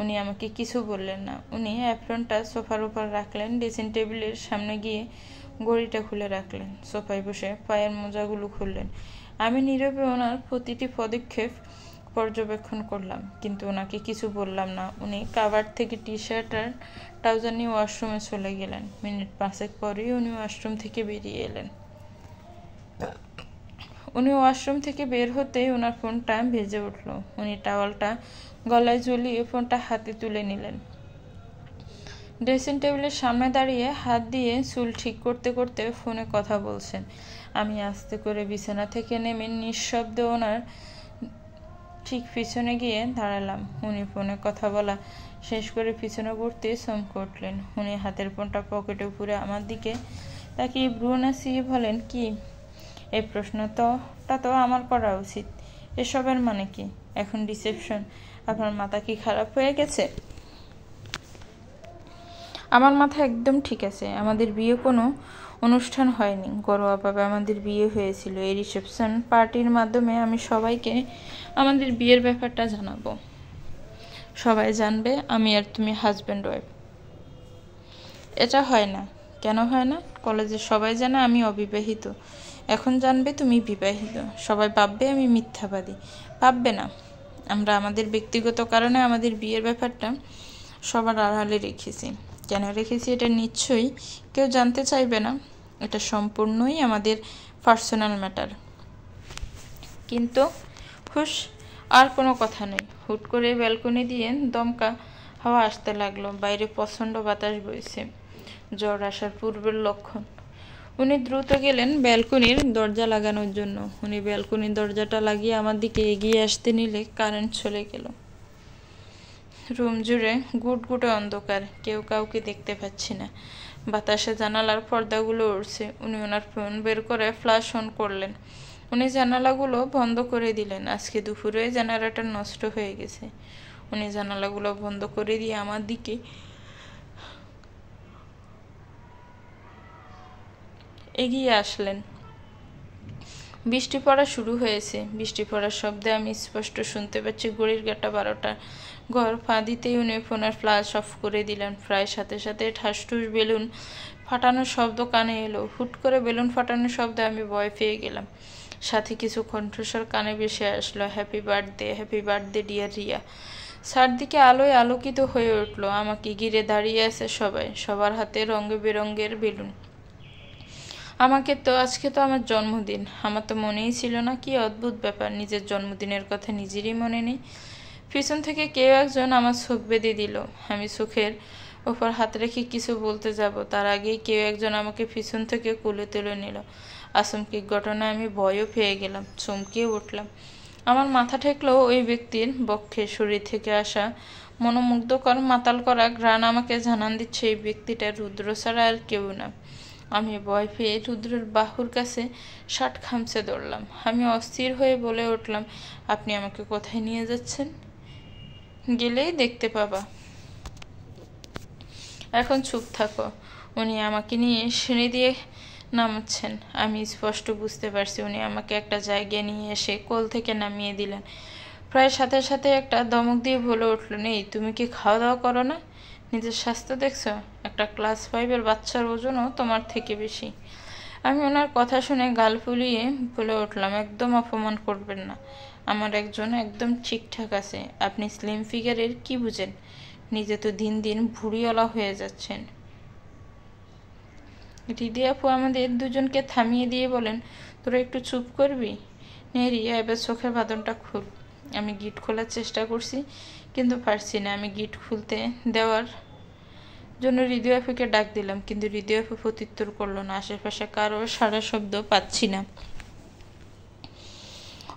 উনি আমাকে কিছু বললেন না। উনি অ্যাপ্রনটা সোফার উপর রাখলেন, ড্রেসিং টেবিলের সামনে গিয়ে ঘড়িটা খুলে রাখলেন, সোফায় বসে পায়ের মোজাগুলো খুললেন। আমি নীরবে ওনার প্রতিটি পদক্ষেপ পর্যবেক্ষণ করলাম, কিন্তু ওনাকে কিছু বললাম না। উনি কাভার থেকে টি শার্ট আর ট্রাউজার নিয়ে ওয়াশরুমে চলে গেলেন। মিনিট 5 পরেই উনি ওয়াশরুম থেকে বেরিয়ে এলেন। উনি ওয়াশরুম থেকে বের হতেই ওনার ফোনটা ভেজে উঠল। উনি টাওয়ালটা গলায় ঝুলিয়ে ফোনটা হাতে তুলে নিলেন। ড্রেসিং টেবিলের সামনে দাঁড়িয়ে হাত দিয়ে চুল ঠিক করতে করতে ফোনে কথা বলছেন। আমি আস্তে করে বিছানা থেকে নেমে নিঃশব্দে ওনার ঠিক পিছনে গিয়ে দাঁড়ালাম। উনি ফোনে কথা বলা শেষ করে পিছনে ঘুরতে চমকে উঠলেন। উনি হাতের ফোনটা পকেটে পুরে আমার দিকে তাকিয়ে ভ্রু নাচিয়ে বলেন, কি? এই প্রশ্নটা তো আমার করা উচিত। এসবের মানে কি? এখন রিসেপশন? আপনার মাথা কি খারাপ হয়ে গেছে? আমার মাথা একদম ঠিক আছে। আমাদের বিয়ে কোনো অনুষ্ঠান হয়নি, ঘরোয়াভাবে আমাদের বিয়ে হয়েছিল। এই রিসেপশন পার্টির মাধ্যমে আমি সবাইকে আমাদের বিয়ের ব্যাপারটা জানাবো। সবাই জানবে আমি আর তুমি হাজব্যান্ড ওয়াইফ। এটা হয় না। কেন হয় না? কলেজে সবাই জানে আমি অবিবাহিত, এখন জানবে তুমি বিবাহিত। সবাই ভাববে আমি মিথ্যাবাদী। ভাববে না। আমরা আমাদের ব্যক্তিগত কারণে আমাদের বিয়ের ব্যাপারটা সবার আড়ালে রেখেছি। কেন রেখেছি এটা নিশ্চয়ই কেউ জানতে চাইবে না। এটা সম্পূর্ণই আমাদের পার্সোনাল ম্যাটার। কিন্তু হুশ, আর কোনো কথা নেই। হুট করে ব্যালকনি দিয়ে দমকা হাওয়া আসতে লাগলো। বাইরে প্রচণ্ড বাতাস বইছে, ঝড় আসার পূর্বের লক্ষণ। উনি দ্রুত গেলেন ব্যালকনির দরজা লাগানোর জন্য। উনি ব্যালকনির দরজাটা লাগিয়ে আমার দিকে এগিয়ে আসতে নিলে কারেন্ট চলে গেল। রুম জুড়ে গুটগুটে অন্ধকার, কেউ কাউকে দেখতে পাচ্ছি না। বাতাসে জানালার পর্দাগুলো উড়ছে। উনি ওনার ফোন বের করে ফ্ল্যাশ অন করলেন। উনি জানালাগুলো বন্ধ করে দিলেন। আজকে দুপুরে জেনারেটর নষ্ট হয়ে গেছে। উনি জানালাগুলো বন্ধ করে দিয়ে আমার দিকে এগিয়ে আসলেন। বৃষ্টি পড়া শুরু হয়েছে। বৃষ্টি পড়ার শব্দে আমি স্পষ্ট শুনতে পাচ্ছি ঘড়ির কাঁটা 12টা। ঘর পা দিতেই উনি ফোনের ফ্ল্যাশ অফ করে দিলেন। প্রায় সাথে সাথে ঠাসঠুস বেলুন ফাটানোর শব্দ কানে এলো। হুট করে বেলুন ফাটানোর শব্দে আমি ভয় পেয়ে গেলাম। সাথে কিছু কণ্ঠস্বর কানে ভেসে আসলো, হ্যাপি বার্থডে ডিয়ার রিয়া। চারদিকে আলোয় আলোকিত হয়ে উঠলো। আমাকে ঘিরে দাঁড়িয়ে আছে সবাই, সবার হাতে রঙে বেরঙের বেলুন। আজকে তো আমার জন্মদিন। আমার তো মনেই ছিল না। কি অদ্ভুত ব্যাপার, নিজের জন্মদিনের কথা নিজেরই মনে নেই। পিছন থেকে কেউ একজন আমার চোখ বেঁধে দিল। আমি চোখের ওপর হাত রেখে কিছু বলতে যাব, তার আগেই কেউ একজন আমাকে পিছন থেকে কোলে তুলে নিল। আকস্মিক ঘটনায় আমি ভয়ও পেয়ে গেলাম, চমকিয়ে উঠলাম। আমার মাথা ঠেকলেও ওই ব্যক্তির বক্ষে শরীর থেকে আসা মনোমুগ্ধকর মাতাল করা ঘ্রাণ আমাকে জানান দিচ্ছে এই ব্যক্তিটা রুদ্র ছাড়া আর কেউ না। আমি ভয় পেয়ে রুদ্রের বাহুর কাছে শার্ট খামচে ধরলাম। আমি অস্থির হয়ে বলে উঠলাম, আপনি আমাকে কোথায় নিয়ে যাচ্ছেন? গেলেই দেখতে পাবা। এখন চুপ থাকো। উনি আমাকে নিয়ে সিঁড়ি দিয়ে নামাচ্ছেন। আমি স্পষ্ট বুঝতে পারছি উনি আমাকে একটা জায়গায় নিয়ে এসে কোল থেকে নামিয়ে দিলেন। প্রায় সাথে সাথে একটা ধমক দিয়ে বলে উঠল, নেই তুমি কি খাওয়া দাওয়া করো না? নিজের স্বাস্থ্য দেখছো? একটা ক্লাস 5-এর বাচ্চার ওজনও তোমার থেকে বেশি। আমি ওনার কথা শুনে গাল ফুলিয়ে বলে উঠলাম, একদম অপমান করবেন না। আমার একজন একদম ঠিকঠাক আছে। আপনি স্লিম ফিগারের কি বুঝেন? নিজে তো দিন দিন ভুঁড়িওয়ালা হয়ে যাচ্ছেন। হৃদয় আপু আমাদের দুজনকে থামিয়ে দিয়ে বলেন, তোরা একটু চুপ করবি? নে রিয়া, এবার চোখের বাঁধনটা খুল। আমি গিট খোলার চেষ্টা করছি, কিন্তু পারছি না। আমি গিট খুলতে দেওয়ার জন্য হৃদয় আপুকে ডাক দিলাম, কিন্তু হৃদয় আপু প্রত্যুত্তর করলো না। আশেপাশে কারো সারা শব্দ পাচ্ছি না।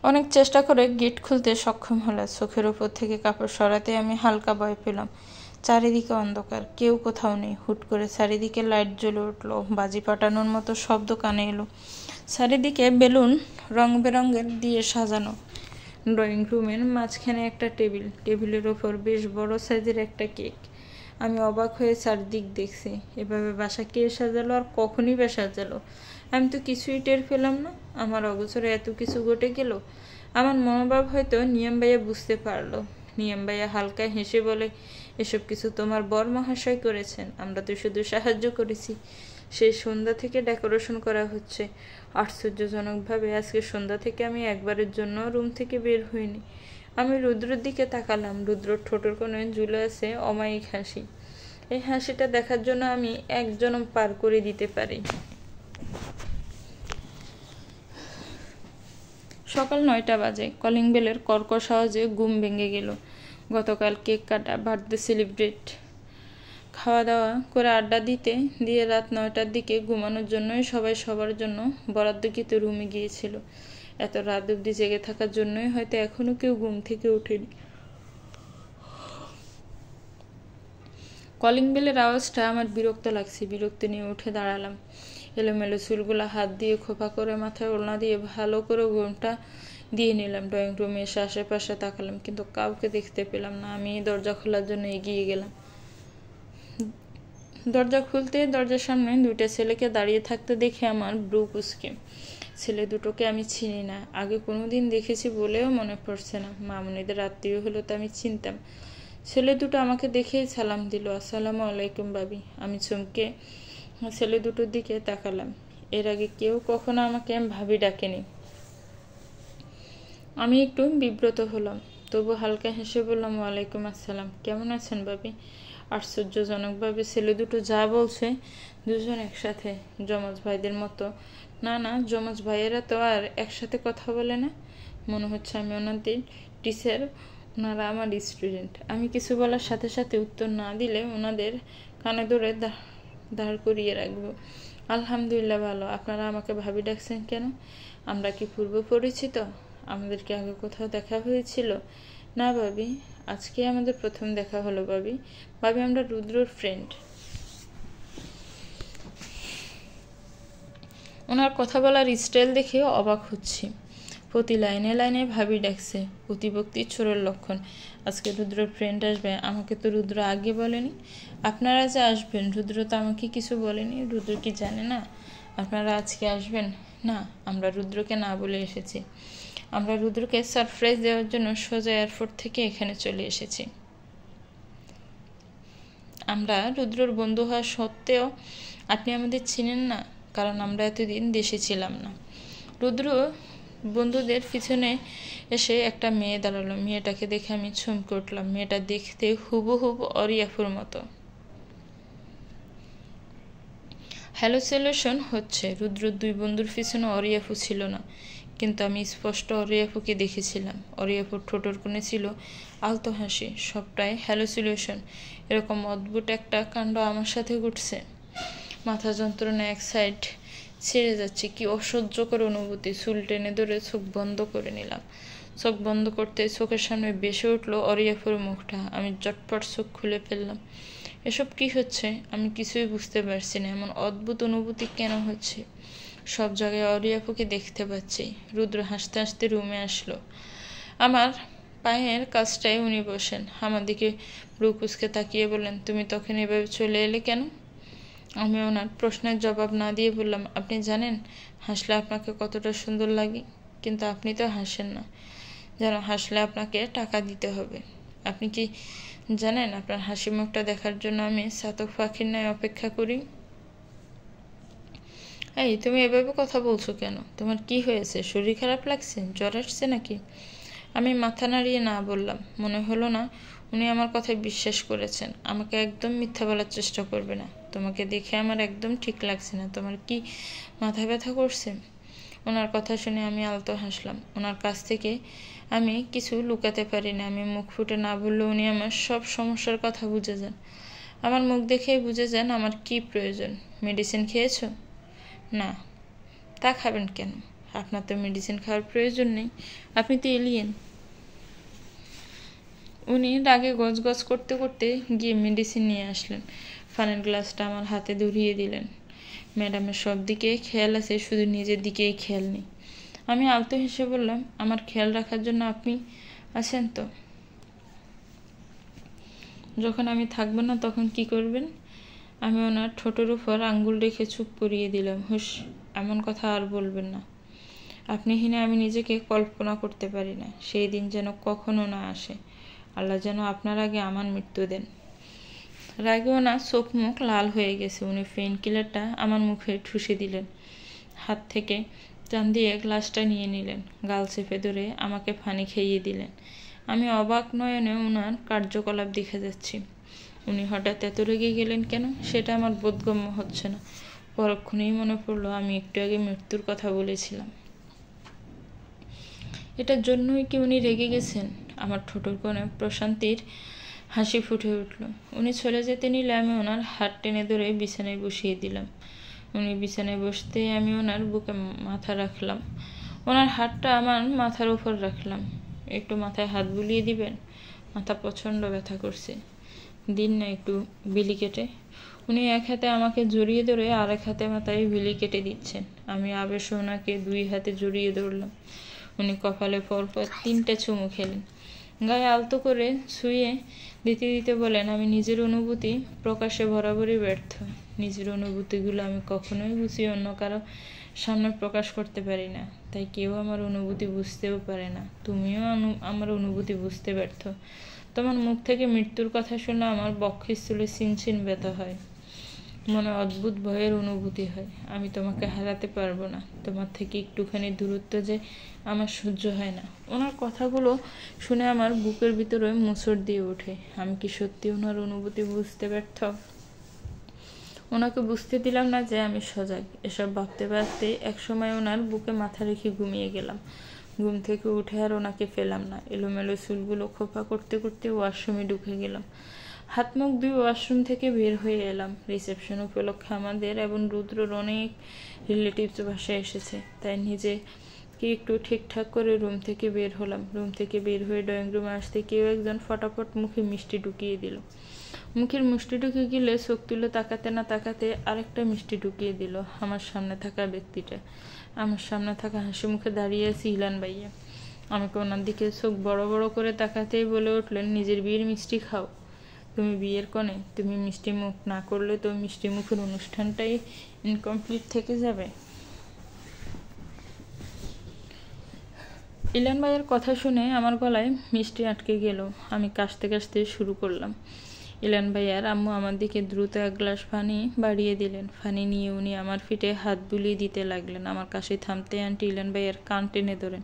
অনেক চেষ্টা করে গেট খুলতে সক্ষম হলাম। চোখের উপর থেকে কাপড় সরাতে আমি হালকা ভয় পেলাম। চারিদিকে অন্ধকার, কেউ কোথাও নেই। হুট করে চারিদিকে লাইট জ্বলে উঠলো, বাজি ফাটানোর মতো শব্দ কানে এলো। চারিদিকে বেলুন রং বেরঙের দিয়ে সাজানো। ড্রয়িং রুমের মাঝখানে একটা টেবিল, টেবিলের ওপর বেশ বড় সাইজের একটা কেক। আমি অবাক হয়ে চারদিক দেখছি। এভাবে বাসা কে সাজালো, আর কখনই বা সাজালো? আমি তো কিছুই টের পেলাম না। আমার অগোচরে এত কিছু ঘটে গেল। আমার মনোভাব হয়তো নিয়ম ভাইয়া বুঝতে পারলো। নিয়ম ভাইয়া হালকা হেসে বলে, এসব কিছু তোমার বর মহাশয় করেছেন, আমরা তো শুধু সাহায্য করেছি। সেই সন্ধ্যা থেকে ডেকোরেশন করা হচ্ছে। আশ্চর্যজনকভাবে আজকে সন্ধ্যা থেকে আমি একবারের জন্য রুম থেকে বের হইনি। আমি রুদ্রের দিকে তাকালাম। রুদ্রর ঠোঁটের কোণে ঝুলে আছে অমায়িক হাসি। এই হাসিটা দেখার জন্য আমি এক জনম পার করে দিতে পারি। সকাল 9টা বাজে। কলিং বেলের কর্কশ আওয়াজে ঘুম ভেঙে গেল। গতকাল কেক কাটা, বার্থডে সেলিব্রেট, খাওয়া দাওয়া করে আড্ডা দিয়ে রাত 9টার দিকে ঘুমানোর জন্যই সবাই সবার জন্য বরাদ্দকৃত রুমে গিয়েছিল। এত রাত অবধি জেগে থাকার জন্যই হয়তো এখনো কেউ ঘুম থেকে ওঠেনি। কলিং বেলের আওয়াজটা আমার বিরক্ত লাগছে। বিরক্ত নিয়ে উঠে দাঁড়ালাম। এলোমেলো চুলগুলা হাত দিয়ে খোপা করে মাথায় ওড়না দিয়ে ভালো করে ঘুমটা দিয়ে নিলাম। ড্রয়িং রুমে এসে আশেপাশে তাকালাম, কিন্তু কাউকে দেখতে পেলাম না। আমি দরজা খোলার জন্য এগিয়ে গেলাম। দরজা খুলতে দরজার সামনে 2টা ছেলেকে দাঁড়িয়ে থাকতে দেখে আমার ব্রু কুঁচকে। ছেলে দুটোকে আমি চিনি না, আগে কোনোদিন দেখেছি বলেও মনে পড়ছে না। মামুনিদের আত্মীয় হলো তো আমি চিনতাম। ছেলে দুটো আমাকে দেখেই সালাম দিল, আসসালামু আলাইকুম ভাবি। আমি চমকে ছেলে দুটোর দিকে তাকালাম। এর আগে কেউ কখনো আমাকে ভাবি ডাকেনি। আমি একটু বিব্রত হলাম, তবু হালকা হেসে বললাম, ওয়ালাইকুম আসসালাম। কেমন আছেন ভাবি? আশ্চর্যজনকভাবে ছেলে দুটো যা বলছে দুজন একসাথে, যমজ ভাইদের মতো। না না, যমজ ভাইয়েরা তো আর একসাথে কথা বলে না। মনে হচ্ছে আমি ওনাদের টিচার, ওনারা আমার স্টুডেন্ট। আমি কিছু বলার সাথে সাথে উত্তর না দিলে ওনাদের কানে ধরে দাঁড় করিয়ে রাখবো। আলহামদুলিল্লাহ ভালো। আপনারা আমাকে ভাবি ডাকছেন কেন? আমরা কি পূর্ব পরিচিত? আমাদের কি আগে কোথাও দেখা হয়েছিল? না ভাবি, আজকে আমাদের প্রথম দেখা হলো ভাবি। ভাবি, আমরা রুদ্রর ফ্রেন্ড। ওনার কথা বলার স্টাইল দেখে অবাক হচ্ছি। প্রতি লাইনে লাইনে ভাবি ডাকছে, অতিভক্তি চোরের লক্ষণ। আজকে রুদ্রর ফ্রেন্ড আসবে, আমাকে তো রুদ্র আগে বলেনি। আপনারা যে আসবেন, রুদ্র তো আমাকে কিছু বলেনি। রুদ্র কি জানে না আপনারা আজকে আসবেন? না, আমরা রুদ্রকে না বলে এসেছি। আমরা রুদ্রকে সারপ্রাইজ দেওয়ার জন্য সোজা এয়ারপোর্ট থেকে এখানে চলে এসেছি। আমরা রুদ্রর বন্ধু হওয়া সত্ত্বেও আপনি আমাদের চিনেন না, কারণ আমরা এতদিন দেশে ছিলাম না। রুদ্র বন্ধুদের পিছনে এসে একটা মেয়ে দাঁড়ালো। মেয়েটাকে দেখে আমি চমকে উঠলাম। মেয়েটা দেখতে হুবহুব অরিয়াফুর মতো। হ্যালোসিনেশন হচ্ছে। রুদ্র দুই বন্ধুর পিছনে অরিয়াফু ছিল না, কিন্তু আমি স্পষ্ট অরিয়াফুকে দেখেছিলাম। অরিয়াফুর ঠোঁটের কোণে ছিল আলতো হাসি। সবটাই হ্যালোসিনেশন। এরকম অদ্ভুত একটা কাণ্ড আমার সাথে ঘটছে। মাথা যন্ত্রণা এক সাইড ছেড়ে যাচ্ছে। কি অসহ্যকর অনুভূতি। চুল টেনে ধরে চোখ বন্ধ করে নিলাম। চোখ বন্ধ করতে চোখের সামনে ভেসে উঠল অরিয়াফুর মুখটা। আমি চটপট চোখ খুলে ফেললাম। এসব কি হচ্ছে? আমি কিছুই বুঝতে পারছি না। এমন অদ্ভুত অনুভূতি কেন হচ্ছে? সব জায়গায় অরিয়াপুকে দেখতে পাচ্ছি। রুদ্র হাসতে হাসতে রুমে আসলো। আমার পায়ের কাছটায় উনি বসেন। আমার দিকে ভ্রু কুঁচকে তাকিয়ে বললেন, তুমি তখন এভাবে চলে এলে কেন? আমি ওনার প্রশ্নের জবাব না দিয়ে বললাম, আপনি জানেন হাসলে আপনাকে কতটা সুন্দর লাগে, কিন্তু আপনি তো হাসেন না। যেন হাসলে আপনাকে টাকা দিতে হবে। আপনি কি জানেন আপনার হাসি মুখটা দেখার জন্য আমি চাতক পাখির ন্যায় অপেক্ষা করি? এই, তুমি এভাবে কথা বলছো কেন? তোমার কি হয়েছে? শরীর খারাপ লাগছে? জ্বর আসছে নাকি? আমি মাথা নাড়িয়ে না বললাম। মনে হলো না উনি আমার কথায় বিশ্বাস করেছেন। আমাকে একদম মিথ্যা বলার চেষ্টা করবে না। তোমাকে দেখে আমার একদম ঠিক লাগছে না। তোমার কি মাথা ব্যথা করছে? ওনার কথা শুনে আমি আলতো হাসলাম। ওনার কাছ থেকে আমি কিছু লুকাতে পারি না। আমি মুখ ফুটে না বললেও উনি আমার সব সমস্যার কথা বুঝে যান। আমার মুখ দেখেই বুঝে যান আমার কি প্রয়োজন। মেডিসিন খেয়েছো? না। তা খাবেন কেন? আপনার তো মেডিসিন খাওয়ার প্রয়োজন নেই। আপনি তো এলিয়েন। উনি রাগে গজগজ করতে করতে গিয়ে মেডিসিন নিয়ে আসলেন। পানির গ্লাসটা আমার হাতে ধরিয়ে দিলেন। ম্যাডামের সব দিকে খেয়াল আছে, শুধু নিজের দিকেই খেয়াল নেই। আমি আলতো হেসে বললাম, আমার খেয়াল রাখার জন্য আপনি আছেন তো? যখন আমি থাকবো না তখন কি করবেন? আমি ওনার ঠোঁটের উপর আঙ্গুল রেখে চুপ করিয়ে দিলাম। হুশ, এমন কথা আর বলবেন না। আপনি হিনে আমি নিজেকে কল্পনা করতে পারি না। সেই দিন যেন কখনো না আসে। আল্লাহ যেন আপনার আগে আমার মৃত্যু দেন। রাগেও না চোখ মুখ লাল হয়ে গেছে। উনি পেইন কিলারটা আমার মুখে ঠুসে দিলেন। হাত থেকে টান দিয়ে গ্লাসটা নিয়ে নিলেন। গাল চেপে ধরে আমাকে পানি খাইয়ে দিলেন। আমি অবাক নয়নে ওনার কার্যকলাপ দেখে যাচ্ছি। উনি হঠাৎ এত রেগে গেলেন কেন সেটা আমার বোধগম্য হচ্ছে না। পরক্ষণেই মনে পড়লো আমি একটু আগে মৃত্যুর কথা বলেছিলাম। এটার জন্যই কি উনি রেগে গেছেন? আমার ঠোঁটের কোণে প্রশান্তির হাসি ফুটে উঠল। উনি চলে যেতে নিলে আমি ওনার হাত টেনে ধরে বিছানায় বসিয়ে দিলাম। উনি বিছানায় বসতে আমি ওনার বুকে মাথা রাখলাম। ওনার হাতটা আমার মাথার উপর রাখলাম। একটু মাথায় হাত বুলিয়ে দিবেন? মাথা প্রচণ্ড ব্যথা করছে। দিন না একটু বিলি কেটে। উনি এক হাতে আমাকে জড়িয়ে ধরে আর এক হাতে মাথায় বিলি কেটে দিচ্ছেন। আমি আবেশে ওনাকে দুই হাতে জড়িয়ে ধরলাম। উনি কপালে পরপর 3টে চুমু খেলেন। গায়ে আলতো করে ছুঁয়ে দিতে দিতে বলেন, আমি নিজের অনুভূতি প্রকাশে বরাবরই ব্যর্থ। নিজের অনুভূতিগুলো আমি কখনোই বুঝিয়ে অন্য কারো সামনে প্রকাশ করতে পারি না। তাই কেউ আমার অনুভূতি বুঝতেও পারে না। তুমিও আমার অনুভূতি বুঝতে ব্যর্থ। তোমার মুখ থেকে মৃত্যুর কথা শুনলে আমার বক্ষস্থলে চিনচিন ব্যথা হয়। মনে অদ্ভুত ভয়ের অনুভূতি হয়। আমি তোমাকে হারাতে পারবো না। তোমার থেকে একটুখানি দূরত্ব যে আমার সহ্য হয় না। ওনার কথাগুলো শুনে আমার বুকের ভিতরে মোচড় দিয়ে ওঠে। আমি কি সত্যি ওনার অনুভূতি বুঝতে ব্যর্থ? ওনাকে বুঝতে দিলাম না যে আমি সজাগ। এসব ভাবতে ভাবতে একসময় ওনার বুকে মাথা রেখে ঘুমিয়ে গেলাম। ঘুম থেকে উঠে আর ওনাকে পেলাম না। এলোমেলো চুলগুলো খোপা করতে করতে ওয়াশরুমে ঢুকে গেলাম। হাত মুখ ধুয়ে ওয়াশরুম থেকে বের হয়ে এলাম। রিসেপশন উপলক্ষে আমাদের এবং রুদ্রর অনেক রিলেটিভস বাসায় এসেছে, তাই নিজেকে একটু ঠিকঠাক করে রুম থেকে বের হলাম। রুম থেকে বের হয়ে ড্রয়িং রুমে আসতে কেউ একজন ফটাফট মুখে মিষ্টি ঢুকিয়ে দিল। মুখের মিষ্টি ঢুকে গেলে চোখ তুলে তাকাতে না তাকাতে আরেকটা মিষ্টি ঢুকিয়ে দিল আমার সামনে থাকা ব্যক্তিটা। আমার সামনে থাকা হাসি মুখে দাঁড়িয়ে আছে ইলান ভাইয়া। আমাকে ওনার দিকে চোখ বড় বড় করে তাকাতেই বলে উঠলেন, নিজের বিয়ের মিষ্টি খাও। তুমি বিয়ের কনে, তুমি মিষ্টি মুখ না করলে তো মিষ্টি মুখের অনুষ্ঠানটাই ইনকমপ্লিট থেকে যাবে। ইলান ভাইয়ের কথা শুনে আমার গলায় মিষ্টি আটকে গেল। আমি কাশতে কাশতে শুরু করলাম। ইলান ভাইয়ার আম্মু আমার দিকে দ্রুত এক গ্লাস পানি বাড়িয়ে দিলেন। পানি নিয়ে উনি আমার ফিটে হাত বুলিয়ে দিতে লাগলেন। আমার কাশি থামতে আন্টি ইলান ভাইয়ার কান টেনে ধরেন,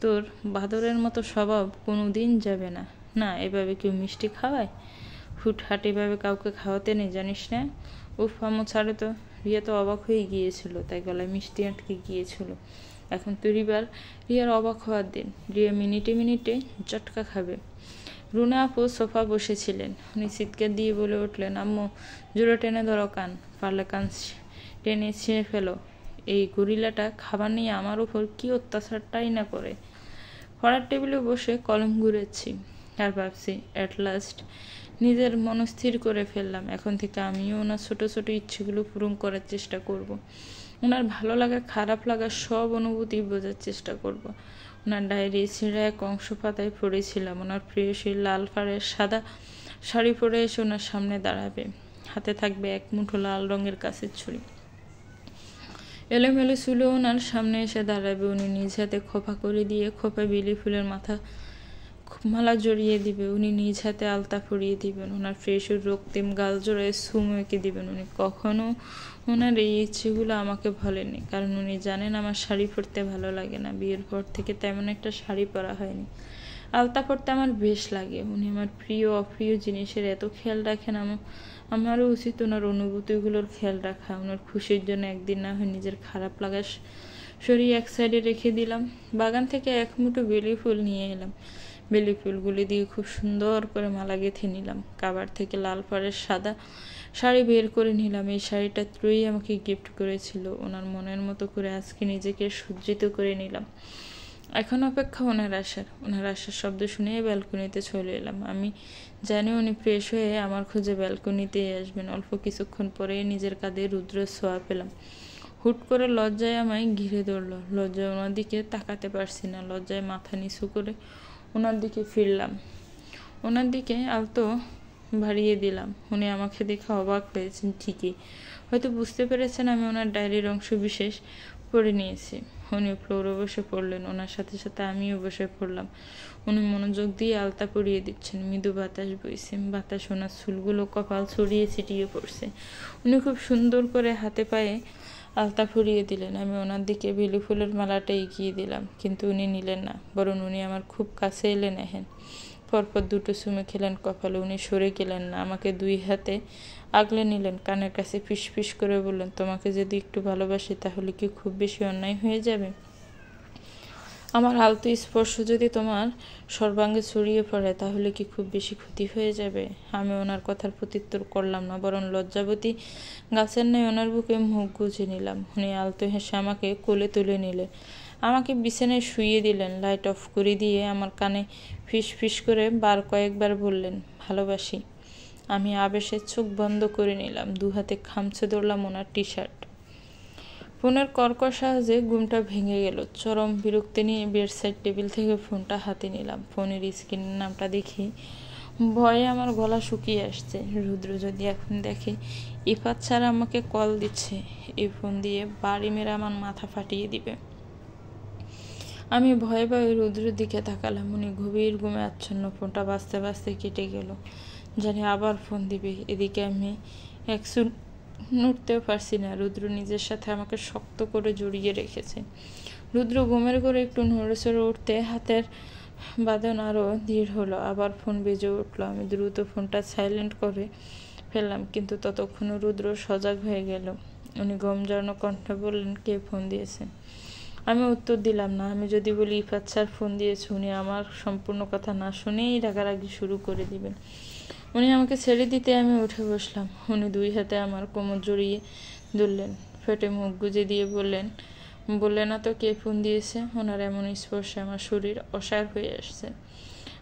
তোর বাদরের মতো স্বভাব কোনো দিন যাবে না। না, এভাবে কেউ মিষ্টি খাওয়ায়? হুটহাট এভাবে কাউকে খাওয়াতে নেই, জানিস না? উফ আম্মু ছাড়ে তো। রিয়া তো অবাক হয়ে গিয়েছিল, তাই গলায় মিষ্টি আটকে গিয়েছিল। এখন তো রিয়ার অবাক হওয়ার দিন। রিয়া মিনিটে মিনিটে চটকা খাবে। রুনা আপু সোফা বসেছিলেন। উনি চিৎকার দিয়ে বলে উঠলেন, আম্মু জোরে টেনে ধরো কান, পারলে কান টেনে ছিঁড়ে ফেলো। এই গরিলাটা খাবার নিয়ে আমার উপর কি অত্যাচারটাই না করে। পড়ার টেবিলে বসে কলম ঘুরেছি আর ভাবছি, অ্যাট লাস্ট নিজের মনস্থির করে ফেললাম, এখন থেকে আমিও ওনার ছোট ছোট ইচ্ছেগুলো পূরণ করার চেষ্টা করব। ওনার ভালো লাগা খারাপ লাগা সব অনুভূতি বোঝার চেষ্টা করব। ওনার ডায়েরি ছিঁড়ে এক অংশ পাতায় পড়েছিলাম, ওনার প্রিয় সেই লাল পাড়ের সাদা শাড়ি পরে এসে ওনার সামনে দাঁড়াবে, হাতে থাকবে এক মুঠো লাল রঙের কাছের ছুরি। এলোমেলো চুলে ওনার সামনে এসে দাঁড়াবে, উনি নিজ হাতে খোপা করে দিয়ে খোপা বেলি ফুলের মাথা মালা জড়িয়ে দিবে, উনি নিজ হাতে আলতা পরিয়ে দিবেন, ওনার ফ্রেশের রক্তিম গাল জোড়ায় সুম এঁকে দিবেন। উনি কখনো ওনার এই ইচ্ছেগুলো আমাকে বলেননি, কারণ উনি জানেন আমার শাড়ি পরতে ভালো লাগে না। বিয়ের পর থেকে তেমন একটা শাড়ি পরা হয়নি। আলতা পরতে আমার বেশ লাগে। উনি আমার প্রিয় অপ্রিয় জিনিসের এত খেয়াল রাখেন, আমারও উচিত ওনার অনুভূতিগুলোর খেয়াল রাখা। ওনার খুশির জন্য একদিন না হয় নিজের খারাপ লাগা সরিয়ে এক সাইডে রেখে দিলাম। বাগান থেকে এক মুঠো বেলি ফুল নিয়ে এলাম, বেলি ফুলগুলি দিয়ে খুব সুন্দর করে মালা গেঁথে নিলাম। কাবার থেকে লাল পাড়ের সাদা শাড়ি বের করে নিলাম। এই শাড়িটা ত্রয়ী আমাকে গিফট করেছিল, ওনার মনের মতো করে আজকে নিজেকে সজ্জিত করে নিলাম। এখন অপেক্ষা ওনার আসার শব্দ শুনে ব্যালকনিতে চলে এলাম। আমি জানি উনি ফ্রেশ হয়ে আমার খোঁজে ব্যালকনিতেই আসবেন। অল্প কিছুক্ষণ পরে নিজের কাঁধে রুদ্রের ছোঁয়া পেলাম। হুট করে লজ্জায় আমায় ঘিরে ধরলো। লজ্জায় ওনার দিকে তাকাতে পারছি না, লজ্জায় মাথা নিচু করে ওনার দিকে ফিরলাম। ওনার দিকে আলতো বাড়িয়ে দিলাম। উনি আমাকে দেখে অবাক হয়েছেন ঠিকই, হয়তো বুঝতে পেরেছেন আমি ওনার ডায়েরির অংশ বিশেষ পড়ে নিয়েছি। উনি ফ্লোরে বসে পড়লেন, ওনার সাথে সাথে আমিও বসে পড়লাম। উনি মনোযোগ দিয়ে আলতা পরিয়ে দিচ্ছেন। মৃদু বাতাস বইছে, বাতাস ওনার চুলগুলো কপাল ছড়িয়ে ছিটিয়ে পড়ছে। উনি খুব সুন্দর করে হাতে পায়ে আলতা পরিয়ে দিলেন। আমি ওনার দিকে বেলি ফুলের মালাটা এগিয়ে দিলাম, কিন্তু উনি নিলেন না, বরং উনি আমার খুব কাছে এলেন। পরপর দুটো চুমে খেলেন কপালে। উনি সরে গেলেন না, আমাকে দুই হাতে আগলে নিলেন, কানের কাছে ফিস ফিস করে বললেন, তোমাকে যদি একটু ভালোবাসি তাহলে কি খুব বেশি অন্যায় হয়ে যাবে? আমার আলতো স্পর্শ যদি তোমার সর্বাঙ্গে ছড়িয়ে পড়ে তাহলে কি খুব বেশি ক্ষতি হয়ে যাবে? আমি ওনার কথার প্রত্যুত্তর করলাম না, বরং লজ্জাবতী গাছের ন্যায় ওনার বুকে মুখ গুজে নিলাম। উনি আলতো হেসে আমাকে কোলে তুলে নিলেন, আমাকে বিছানায় শুইয়ে দিলেন, লাইট অফ করে দিয়ে আমার কানে ফিস ফিস করে কয়েকবার বললেন, ভালোবাসি। আমি আবেশে চোখ বন্ধ করে নিলাম, দু হাতে খামচে ধরলাম ওনার টি শার্ট। ফোনের কর্কশ সাহায্যে ঘুমটা ভেঙে গেল। চরম বিরক্তি নিয়ে বেডসাইড টেবিল থেকে ফোনটা হাতে নিলাম। ফোনের স্ক্রিনের নামটা দেখি ভয়ে আমার গলা শুকিয়ে আসছে। রুদ্র যদি এখন দেখে ইফাত ছাড়া আমাকে কল দিচ্ছে, এই ফোন দিয়ে বাড়ি মেরে আমার মাথা ফাটিয়ে দিবে। আমি ভয়ে ভয়ে রুদ্রের দিকে তাকালাম। উনি গভীর ঘুমে আচ্ছন্ন। ফোনটা বাজতে বাজতে কেটে গেল, জানি আবার ফোন দিবে। এদিকে আমি নড়তেও পারছি না। রুদ্র নিজের সাথে আমাকে শক্ত করে জড়িয়ে রেখেছে। রুদ্র ঘুমের করে একটু নড়েচড়ে উঠতে হাতের বাঁধন আরও দৃঢ় হলো। আবার ফোন বেজে উঠলো। আমি দ্রুত ফোনটা সাইলেন্ট করে ফেললাম, কিন্তু ততক্ষণে রুদ্র সজাগ হয়ে গেল। উনি গমজানো কণ্ঠে বললেন, কে ফোন দিয়েছে? আমি উত্তর দিলাম না। আমি যদি বলি ইফাত স্যার ফোন দিয়েছে, উনি আমার সম্পূর্ণ কথা না শুনেই রাগারাগি শুরু করে দিবেন। উনি আমাকে ছেড়ে দিতে আমি উঠে বসলাম। উনি দুই হাতে আমার কোমর জড়িয়ে ধরলেন, ফেটে মুখ গুজে দিয়ে বললেন না তো কে ফোন দিয়েছে? ওনার এমন স্পর্শে আমার শরীর অসাড় হয়ে আসছে।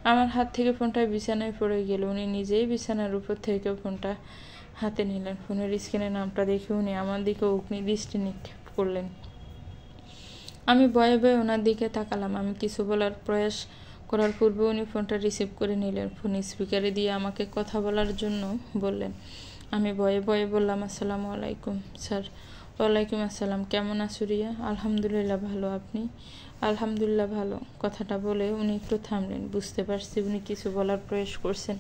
আমার হাত থেকে ফোনটা বিছানায় পড়ে গেল। উনি নিজেই বিছানার উপর থেকে ফোনটা হাতে নিলেন। ফোনের স্ক্রিনের নামটা দেখে উনি আমার দিকে অগ্নি দৃষ্টি নিক্ষেপ করলেন। আমি ভয়ে ভয়ে ওনার দিকে তাকালাম। আমি কিছু বলার প্রয়াস করার পূর্বে উনি ফোনটা রিসিভ করে নিলেন। ফোন স্পিকারে দিয়ে আমাকে কথা বলার জন্য বললেন। আমি ভয়ে ভয়ে বললাম, আসসালামু আলাইকুম স্যার। ওয়ালাইকুম আসসালাম। কেমন আছো রিয়া? আলহামদুলিল্লাহ ভালো, আপনি? আলহামদুলিল্লাহ ভালো। কথাটা বলে উনি একটু থামলেন। বুঝতে পারছি উনি কিছু বলার প্রয়াস করছেন।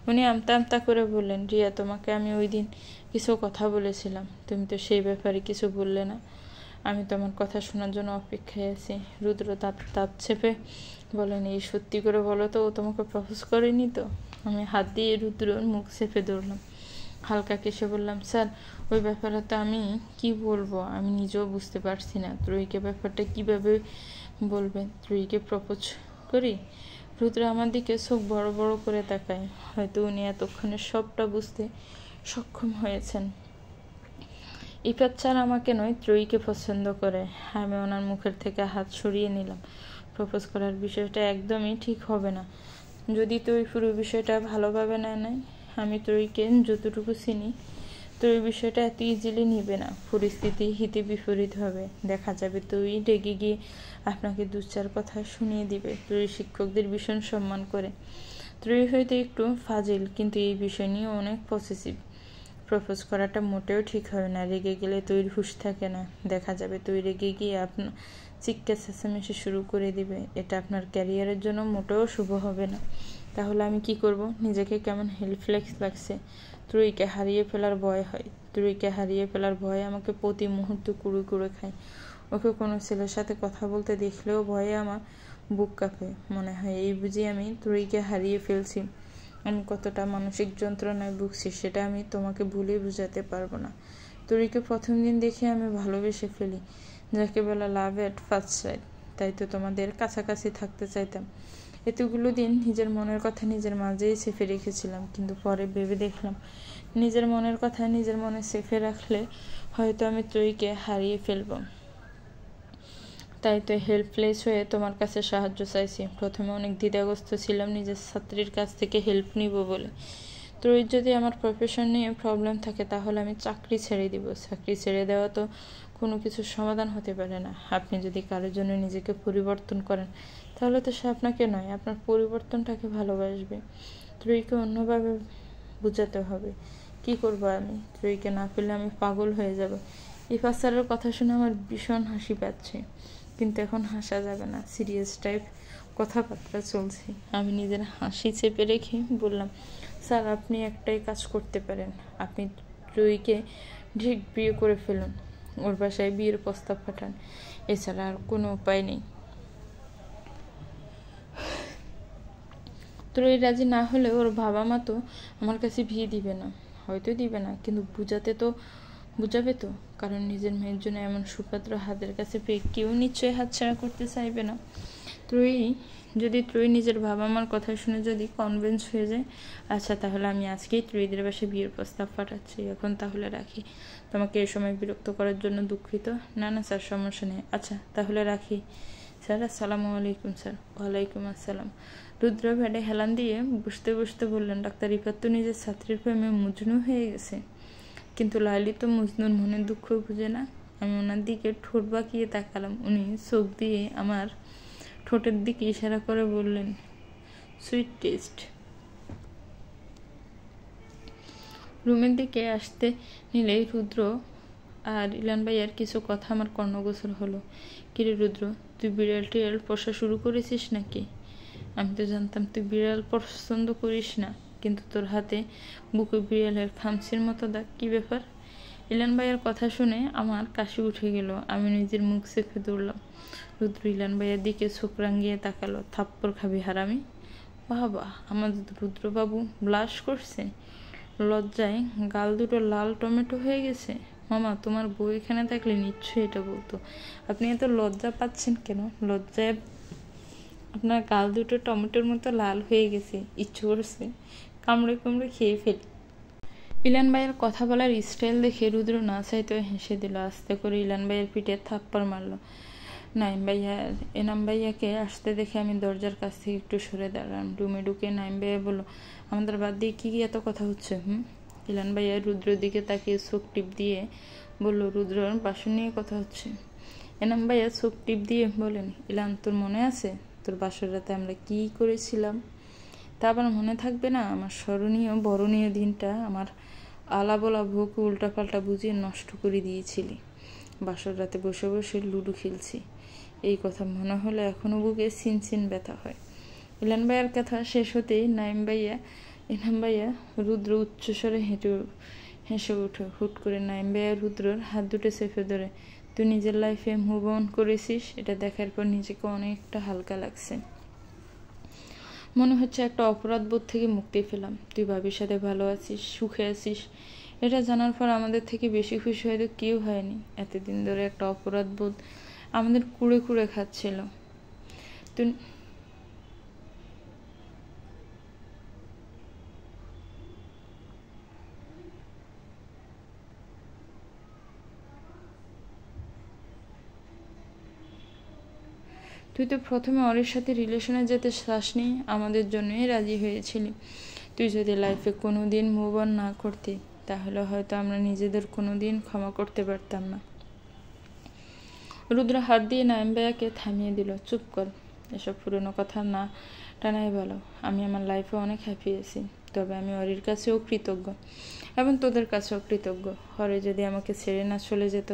উনি আমতা আমতা করে বললেন, রিয়া, তোমাকে আমি ওই দিন কিছু কথা বলেছিলাম, তুমি তো সেই ব্যাপারে কিছু বললে না। আমি তোমার কথা শোনার জন্য অপেক্ষায় আছি। রুদ্র দাঁত চেপে বলেন, এই সত্যি করে বলো তো, ও তোমাকে প্রপোজ করেনি তো? আমি হাত দিয়ে রুদ্রর মুখ চেপে ধরলাম। হালকা কেসে বললাম, স্যার, ওই ব্যাপারে তো আমি কি বলবো আমি নিজেও বুঝতে পারছি না। ত্রয়ীকে ব্যাপারটা কিভাবে বলবেন? ত্রয়ীকে প্রপোজ করি? রুদ্র আমার দিকে চোখ বড় বড় করে তাকায়। হয়তো উনি এতক্ষণে সবটা বুঝতে সক্ষম হয়েছেন। ইফাত স্যার আমাকে নয়, ত্রয়ীকে পছন্দ করে। আমি ওনার মুখের থেকে হাত সরিয়ে নিলাম। প্রপোজ করার বিষয়টা একদমই ঠিক হবে না। যদি তুই পুরো বিষয়টা ভালোভাবে না নেয়, আমি তুইকে যতটুকু চিনি তুই বিষয়টা এত ইজিলি নিবে না, পরিস্থিতি হিতে বিপরীত হবে। দেখা যাবে তুই রেগে গিয়ে আপনাকে দু চার কথা শুনিয়ে দিবে। তুই শিক্ষকদের ভীষণ সম্মান করে, তুই হয়তো একটু ফাজিল, কিন্তু এই বিষয় নিয়ে অনেক পসেসিভ। প্রপোজ করাটা মোটেও ঠিক হবে না। রেগে গেলে তুই হুঁশ থাকে না। দেখা যাবে তুই রেগে গিয়ে আপনার চিৎকার চেঁচামেচি শুরু করে দিবে। এটা আপনার ক্যারিয়ারের জন্য মোটেও শুভ হবে না। তাহলে আমি কি করব? নিজেকে কেমন হেল্পলেস লাগছে। ত্রয়ীকে হারিয়ে ফেলার ভয় হয়। ত্রয়ীকে হারিয়ে ফেলার ভয় আমাকে প্রতি মুহূর্তে কুড়ে কুড়ে খায়। ওকে কোনো ছেলের সাথে কথা বলতে দেখলেও ভয়ে আমার বুক কাঁপে। মনে হয় এই বুঝি আমি ত্রয়ীকে হারিয়ে ফেলছি। আমি কতটা মানসিক যন্ত্রণায় ভুগছি সেটা আমি তোমাকে ভুলে বোঝাতে পারবো না। ত্রয়ীকে প্রথম দিন দেখে আমি ভালোবেসে ফেলি, যাকে বলা লাভ এট ফার্স্ট সাইট। তাই তো তোমাদের কাছাকাছি থাকতে চাইতাম। এতগুলো দিন নিজের মনের কথা নিজের মাঝেই চেপে রেখেছিলাম, কিন্তু পরে ভেবে দেখলাম নিজের মনের কথা নিজের মনে চেপে রাখলে হয়তো আমি ত্রয়ীকে হারিয়ে ফেলব। তাই তো হেল্পলেস হয়ে তোমার কাছে সাহায্য চাইছি। প্রথমে অনেক দ্বিধাগ্রস্ত ছিলাম নিজের ছাত্রীর কাছ থেকে হেল্প নিব বলে। ত্রয়ীর যদি আমার প্রফেশন নিয়ে প্রবলেম থাকে তাহলে আমি চাকরি ছেড়ে দিব। চাকরি ছেড়ে দেওয়া তো কোনো কিছুর সমাধান হতে পারে না। আপনি যদি কারোর জন্য নিজেকে পরিবর্তন করেন তাহলে তো সে আপনাকে নয়, আপনার পরিবর্তনটাকে ভালোবাসবে। ত্রয়ীকে অন্যভাবে বোঝাতে হবে। কি করব আমি? ত্রয়ীকে না পেলে আমি পাগল হয়ে যাব। ইফা স্যারের কথা শুনে আমার ভীষণ হাসি পাচ্ছে, কিন্তু এখন হাসা যাবে না। সিরিয়াস টাইপ কথাবার্তা চলছে। আমি নিজের হাসি চেপে রেখে বললাম, স্যার আপনি একটাই কাজ করতে পারেন। আপনি ত্রয়ীকে ঠিক বিয়ে করে ফেলুন, ওর বাসায় বিয়ের প্রস্তাব পাঠান। এছাড়া আর কোনো উপায় নেই। ত্রয়ী রাজি না হলে ওর বাবা মা তো আমার কাছে বিয়ে দিবে না। হয়তো দিবে না, কিন্তু বুঝাবে তো। কারণ নিজের মেয়ের জন্য এমন সুপাত্র হাতের কাছে পেয়ে কেউ নিশ্চয়ই হাতছাড়া করতে চাইবে না। ত্রয়ী নিজের বাবা মার কথা শুনে যদি কনভিন্স হয়ে যায়, আচ্ছা তাহলে আমি আজকেই ত্রয়ীদের বাসায় বিয়ের প্রস্তাব পাঠাচ্ছি। এখন তাহলে রাখি। তোমাকে এ সময় বিরক্ত করার জন্য দুঃখিত। না না স্যার, সমস্যা নেই। আচ্ছা তাহলে রাখি স্যার। আসসালামু আলাইকুম স্যার। ওয়ালাইকুম আসসালাম। রুদ্র ভেড়ে হেলান দিয়ে বসতে বসতে বললেন, ডাক্তার রিফাত তো নিজের ছাত্রীর প্রেমে মজনু হয়ে গেছে, কিন্তু লাইলি তো মজনুর মনের দুঃখ বুঝে না। আমি ওনার দিকে ঠোঁট বাঁকিয়ে তাকালাম। উনি চোখ দিয়ে আমার ঠোঁটের দিকে ইশারা করে বললেন, সুইট টেস্ট। রুমের দিকে আসতে নিলেই রুদ্র আর ইলান ভাইয়ার কিছু কথা আমার কর্ণগোচর হলো। কিরে রুদ্র, তুই বিড়াল টিড়াল পোষা শুরু করেছিস নাকি? আমি তো জানতাম তুই বিড়াল পছন্দ করিস না, কিন্তু তোর হাতে বুকে বিড়ালের খামচির মতো দাগ, কি ব্যাপার? ইলান ভাইয়ার কথা শুনে আমার কাশি উঠে গেল। আমি নিজের মুখ চেপে ধরলাম। রুদ্র ইলান ভাইয়ার দিকে চোখ রাঙিয়ে তাকালো। থাপ্পড় খাবি হারামি। বাবা, আমার রুদ্রবাবু ব্লাশ করছে। লজ্জায় গাল দুটো লাল টমেটো হয়ে গেছে। মামা, তোমার বউ এখানে থাকলে নিশ্চয়ই এটা বলতো। আপনি এত লজ্জা পাচ্ছেন কেন? লজ্জায় আপনার গাল দুটো টমেটোর মতো লাল হয়ে গেছে। ইচ্ছে করছে কামড়ে কামড়ে খেয়ে ফেলি। ইলান ভাইয়ের কথা বলার স্টাইল দেখে রুদ্র না চাইতেও হেসে দিল। আস্তে করে ইলান ভাইয়ের পিঠে থাপ্পড় মারল। এনাম ভাইয়াকে আসতে দেখে আমি দরজার কাছ থেকে একটু সরে দাঁড়ালাম। রুমে ঢুকে নাইম ভাইয়া বলল, আমাদের বাদ দিয়ে কি এত কথা হচ্ছে? ইলান ভাইয়া রুদ্রের দিকে তাকিয়ে চোখ টিপ দিয়ে বলল, রুদ্রর বাসন নিয়ে কথা হচ্ছে। এনাম ভাইয়া চোখ টিপ দিয়ে বলেন, ইলান, তোর মনে আছে তোর বাসর রাতে আমরা কি করেছিলাম? তা আবার মনে থাকবে না? আমার স্মরণীয় বরণীয় দিনটা আমার আলা বলা ভোগ উল্টাপাল্টা বুঝিয়ে নষ্ট করে দিয়েছিলি। বাসর রাতে বসে বসে লুডো খেলছি, এই কথা মনে হলে এখনো বুকে চিনচিন ব্যথা হয়। ইলান ভাইয়ার কথা শেষ হতেই এনাম ভাইয়া রুদ্র উচ্চস্বরে হেসে উঠে। হুট করে নাইম ভাইয়া রুদ্রর হাত দুটো চেপে ধরে, তুই নিজের লাইফে মুভ অন করেছিস, এটা দেখার পর নিজেকে অনেকটা হালকা লাগছে। মনে হচ্ছে একটা অপরাধ বোধ থেকে মুক্তি পেলাম। তুই ভাবির সাথে ভালো আছিস, সুখে আছিস, এটা জানার পর আমাদের থেকে বেশি খুশি হয়তো কেউ হয়নি। এতদিন ধরে একটা অপরাধ বোধ আমাদের কুড়ে কুড়ে খাচ্ছিল। তুই তুই তো প্রথমে ওর সাথে রিলেশনে যেতে চাসনি, আমাদের জন্যই রাজি হয়েছিলি। তুই যদি লাইফে কোনো দিন মুভ অন না করতি, তাহলে হয়তো আমরা নিজেদের কোনো দিন ক্ষমা করতে পারতাম না। রুদ্র হাত দিয়ে নাইম ভাইয়াকে থামিয়ে দিল। চুপ কর, এসব পুরনো কথা না টানাই ভালো। আমি আমার লাইফে অনেক হ্যাপি আছি, তবে আমি অরির কাছেও কৃতজ্ঞ এবং তোদের কাছেও কৃতজ্ঞ। হরে যদি আমাকে ছেড়ে না চলে যেত,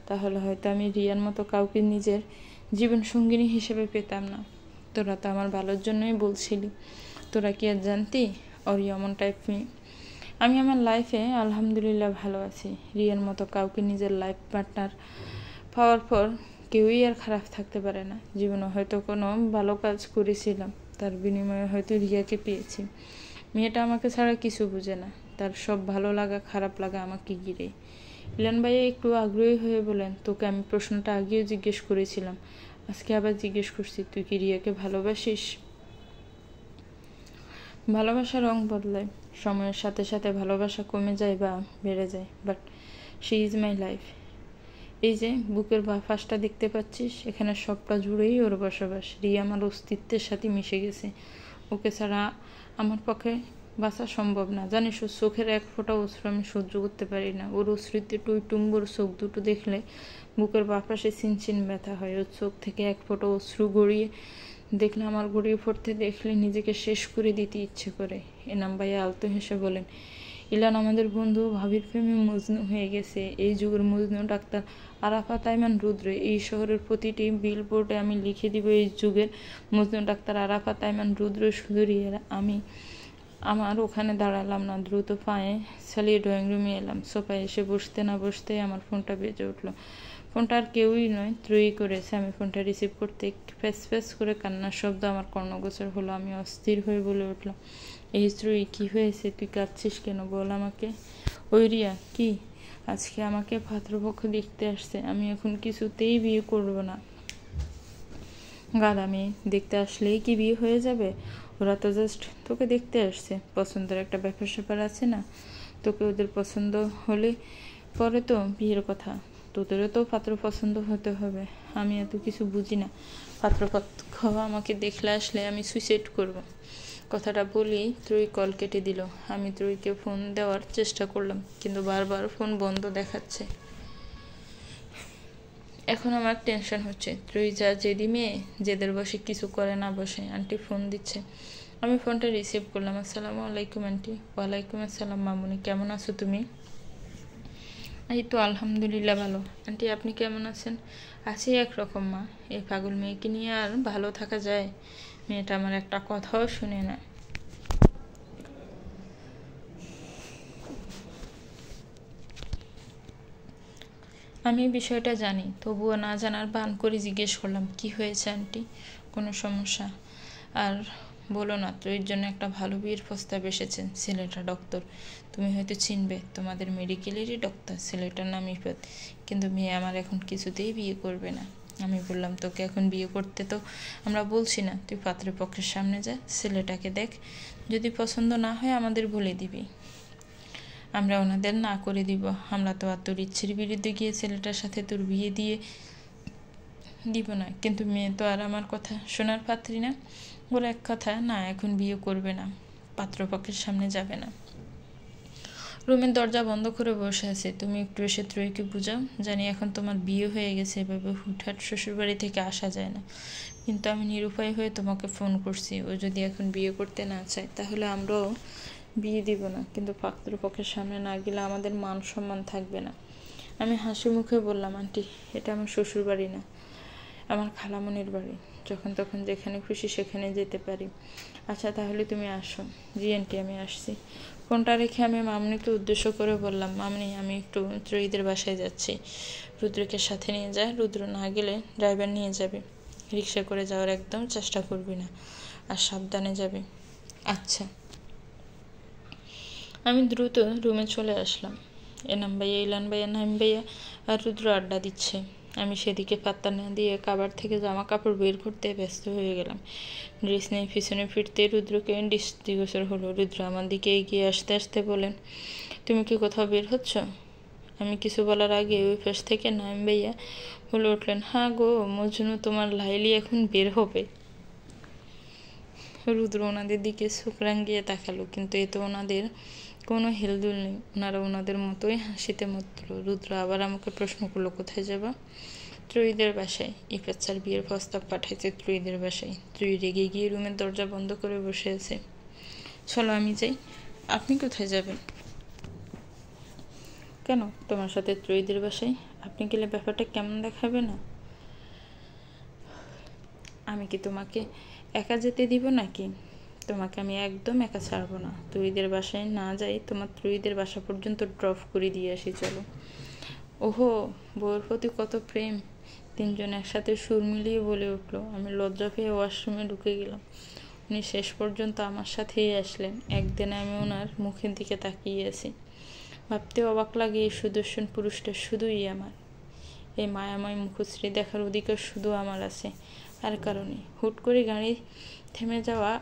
তাহলে হয়তো আমি রিয়ার মতো কাউকে নিজের জীবন সঙ্গিনী হিসেবে পেতাম না। তোরা তো আমার ভালোর জন্যই বলছিলি, তোরা কি আর জানতি অরি এমন টাইপ মেয়ে। আমি আমার লাইফে আলহামদুলিল্লাহ ভালো আছি। রিয়ার মতো কাউকে নিজের লাইফ পার্টনার পাওয়ার পর কেউই আর খারাপ থাকতে পারে না। জীবনে হয়তো কোনো ভালো কাজ করেছিলাম, তার বিনিময়ে হয়তো রিয়াকে পেয়েছি। মেয়েটা আমাকে ছাড়া কিছু বুঝে না, তার সব ভালো লাগা খারাপ লাগা আমাকে ঘিরে। ইলান ভাইয়া একটু আগ্রহী হয়ে বলেন, তোকে আমি প্রশ্নটা আগেও জিজ্ঞেস করেছিলাম, আজকে আবার জিজ্ঞেস করছি, তুই কি রিয়াকে ভালোবাসিস? ভালোবাসার রং বদলায়, সময়ের সাথে সাথে ভালোবাসা কমে যায় বা বেড়ে যায়, but she is my life. এই যে বুকের ফাঁসটা দেখতে পাচ্ছিস, এখানে সবটা জুড়েই ওর বসবাস। রিয়া আমার অস্তিত্বের সাথে মিশে গেছে। ওকে ছাড়া আমার পক্ষে বাঁচা সম্ভব না। জানিস, ওর চোখের এক ফোঁটা অশ্রু আমি সহ্য করতে পারি না। ওর অশ্রুতে টুইটুম্বর চোখ দুটো দেখলে বুকের বাপাশে চিনচিন ব্যথা হয়। ওর চোখ থেকে এক ফোঁটা অশ্রু গড়িয়ে দেখলে, আমার গড়িয়ে পড়তে দেখলে নিজেকে শেষ করে দিতে ইচ্ছে করে। এনাম ভাইয়া আলতো হেসে বলেন, ইলান আমাদের বন্ধু ভাবির প্রেমে মজনু হয়ে গেছে। এই যুগের মজনু ডাক্তার আরাফাত আইমান রুদ্র। এই শহরের প্রতিটি বিলবোর্ডে আমি লিখে দিব, এই যুগের মজনু ডাক্তার আরাফাত আইমান রুদ্র। শুধু রিয়া আমি আমার ওখানে দাঁড়ালাম না, দ্রুত পায়ে চালিয়ে ড্রয়িং রুমে এলাম। সোফায় এসে বসতে না বসতেই আমার ফোনটা বেজে উঠলো। ফোনটা আর কেউই নয়, ত্রয়ী করেছে। আমি ফোনটা রিসিভ করতে ফ্যাস ফ্যাস করে কান্নার শব্দ আমার কর্ণগোচর হলো। আমি অস্থির হয়ে বলে উঠলাম, এই ত্রয়ী, কী হয়েছে? তুই কাঁদছিস কেন? বল আমাকে। ওই রিয়া, কি? আজকে আমাকে পাত্রপক্ষ দেখতে আসছে। আমি এখন কিছুতেই বিয়ে করব না। গাদা মেয়ে, দেখতে আসলেই কি বিয়ে হয়ে যাবে? ওরা তো জাস্ট তোকে দেখতে আসছে। পছন্দের একটা ব্যাপার স্যাপার আছে না? তোকে ওদের পছন্দ হলে পরে তো বিয়ের কথা। তোদেরও তো পাত্র পছন্দ হতে হবে। আমি এত কিছু বুঝি না। পাত্রপক্ষ আমাকে দেখলে আসলে আমি সুইসাইড করব। কথাটা বলেই ত্রয়ী কল কেটে দিল। আমি ত্রয়ীকে ফোন দেওয়ার চেষ্টা করলাম, কিন্তু বারবার ফোন বন্ধ দেখাচ্ছে। এখন আমার টেনশন হচ্ছে। ত্রয়ী যা জেদি মেয়ে, জেদের বসে কিছু করে না বসে। আন্টি ফোন দিচ্ছে। আমি ফোনটা রিসিভ করলাম। আসসালামু আলাইকুম আন্টি। ওয়ালাইকুম আসসালাম মামুনি, কেমন আছো তুমি? এই তো আলহামদুলিল্লাহ ভালো। আন্টি আপনি কেমন আছেন? আছি একরকম মা। এই পাগল মেয়েকে নিয়ে আর ভালো থাকা যায়? মেয়েটা আমার একটা কথাও শুনে না। আমি বিষয়টা জানি, তবুও না জানার ভান করে জিজ্ঞেস করলাম, কি হয়েছে আন্টি? কোনো সমস্যা? আর বলো না, ত্রয়ীর জন্য একটা ভালো বিয়ের প্রস্তাব এসেছে। ছেলেটা ডক্টর, তুমি হয়তো চিনবে, তোমাদের মেডিকেলেরই ডক্টর। ছেলেটার নাম ইফাত। কিন্তু মেয়ে আমার এখন কিছুতেই বিয়ে করবে না। আমি বললাম, তোকে এখন বিয়ে করতে তো আমরা বলছি না। তুই পাত্রের পক্ষের সামনে যা, ছেলেটাকে দেখ। যদি পছন্দ না হয় আমাদের বলে দিবি, আমরা ওনাদের না করে দিব। আমরা তো আর তোর ইচ্ছের বিরুদ্ধে গিয়ে ছেলেটার সাথে তোর বিয়ে দিয়ে দিব না। কিন্তু মেয়ে তো আর আমার কথা শোনার পাত্রী না। বলে এক কথা, না এখন বিয়ে করবে না, পাত্রপক্ষের সামনে যাবে না। রুমের দরজা বন্ধ করে বসে আছে। তুমি একটু এসে ত্রয়ীকে বুঝাও। জানি এখন তোমার বিয়ে হয়ে গেছে, এভাবে হুটহাট শ্বশুরবাড়ি থেকে আসা যায় না, কিন্তু আমি নিরুপায় হয়ে তোমাকে ফোন করছি। ও যদি এখন বিয়ে করতে না চায়, তাহলে আমরাও বিয়ে দিব না। কিন্তু পাত্রপক্ষের সামনে না গেলে আমাদের মান সম্মান থাকবে না। আমি হাসি মুখে বললাম, আন্টি এটা আমার শ্বশুর বাড়ি না, আমার খালামণির বাড়ি। যখন তখন যেখানে খুশি সেখানে যেতে পারি। আচ্ছা তাহলে তুমি আসো। জি আন্টি আমি আসছি। ফোনটা রেখে আমি মামনিকে উদ্দেশ্য করে বললাম, মামনি আমি একটু ত্রয়ীদের বাসায় যাচ্ছি, রুদ্রকে সাথে নিয়ে যায়। রুদ্র না গেলে ড্রাইভার নিয়ে যাবে। রিক্সা করে যাওয়ার একদম চেষ্টা করবি না, আর সাবধানে যাবে। আচ্ছা। আমি দ্রুত রুমে চলে আসলাম। এনাম ভাইয়া, ইলান ভাইয়া, নাইম ভাইয়া আর রুদ্র আড্ডা দিচ্ছে। আমি সেদিকে পাত্তা না দিয়ে কাবার থেকে জামা কাপড় বের করতে ব্যস্ত হয়ে গেলাম। ড্রেস নিয়ে পিছনে ফিরতে রুদ্রকে দৃষ্টিগোচর হলো। রুদ্র আমার দিকে এগিয়ে আসতে আসতে বলেন, তুমি কি কোথাও বের হচ্ছ? আমি কিছু বলার আগে ওই পাশ থেকে নাইম ভাইয়া বলে উঠলেন, হ্যাঁ গো মজনু, তোমার লাইলি এখন বের হবে। রুদ্র ওনাদের দিকে চোখ রাঙিয়ে তাকালো, কিন্তু এতে ওনাদের কোনো হেলদুল নেই। ওনারা ওনাদের মতোই হাসিতে মতল। রুদ্র আবার আমাকে প্রশ্ন করলো, কোথায় যাবা? ত্রয়ীদের বাসায়। ইফাত স্যার বিয়ের প্রস্তাব পাঠাইছে ত্রয়ীদের বাসায়। ত্রয়ী রেগে গিয়ে রুমের দরজা বন্ধ করে বসে আছে। চলো আমি যাই। আপনি কোথায় যাবেন? কেন, তোমার সাথে ত্রয়ীদের বাসায়? আপনি গেলে ব্যাপারটা কেমন দেখাবে না? আমি কি তোমাকে একা যেতে দিব নাকি? তোমাকে আমি একদম একা ছাড়বো না। ত্রয়ীদের বাসায় না যাই, তোমার ত্রয়ীদের বাসা পর্যন্ত ড্রপ করে দিয়ে আসি, চলো। ওহো, বউয়ের প্রতি কত প্রেম! তিনজন একসাথে সুর মিলিয়ে বলে উঠলো। আমি লজ্জা পেয়ে ওয়াশরুমে ঢুকে গেলাম। উনি শেষ পর্যন্ত আমার সাথেই আসলেন। একদিনে আমি ওনার মুখের দিকে তাকিয়ে আছি। ভাবতে অবাক লাগে, এই সুদর্শন পুরুষটা শুধুই আমার। এই মায়াময় মুখশ্রী দেখার অধিকার শুধু আমার আছে, আর কারণে। হুট করে গাড়ি থেমে যাওয়া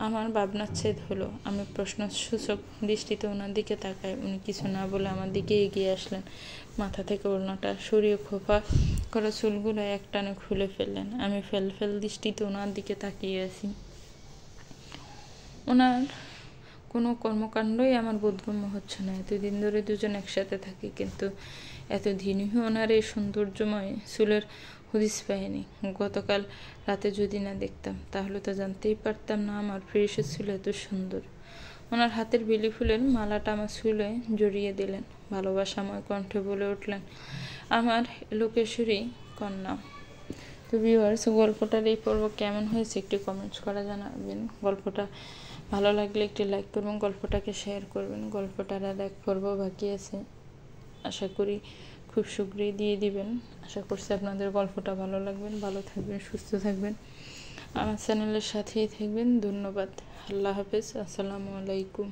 আমার ভাবনাচ্ছেদ হলো। আমি প্রশ্নসূচক দৃষ্টিতে ওনার দিকে তাকাই। উনি কিছু না বলে আমার দিকে এগিয়ে আসলেন। মাথা থেকে ওড়নাটা সরিয়ে খোপা করা চুলগুলো একটানে খুলে ফেললেন। আমি ফেল দৃষ্টিতে ওনার দিকে তাকিয়ে আছি। ওনার কোনো কর্মকাণ্ডই আমার বোধগম্য হচ্ছে না। এতদিন ধরে দুজন একসাথে থাকি, কিন্তু এতদিনই ওনার এই সৌন্দর্যময় চুলের হদিস পাইনি। গতকাল রাতে যদি না দেখতাম, তাহলে তো জানতেই পারতাম না আমার প্রিয়সের চুল এত সুন্দর। ওনার হাতের বেলি ফুলের মালাটা আমার চুলে জড়িয়ে দিলেন। ভালোবাসাময় কণ্ঠে বলে উঠলেন, আমার লোকেশ্বরী কন্যা। তো ভিউয়ার্স, গল্পটার এই পর্ব কেমন হয়েছে একটু কমেন্টস করে জানাবেন। গল্পটা ভালো লাগলে একটি লাইক করবেন, গল্পটাকে শেয়ার করবেন। গল্পটার আর এক পর্ব বাকি আছে, আশা করি খুব শীঘ্রই দিয়ে দিবেন। আশা করছি আপনাদের গল্পটা ভালো লাগবেন। ভালো থাকবেন, সুস্থ থাকবেন, আমার চ্যানেলের সাথেই থাকবেন। ধন্যবাদ। আল্লাহ হাফেজ। আসসালামু আলাইকুম।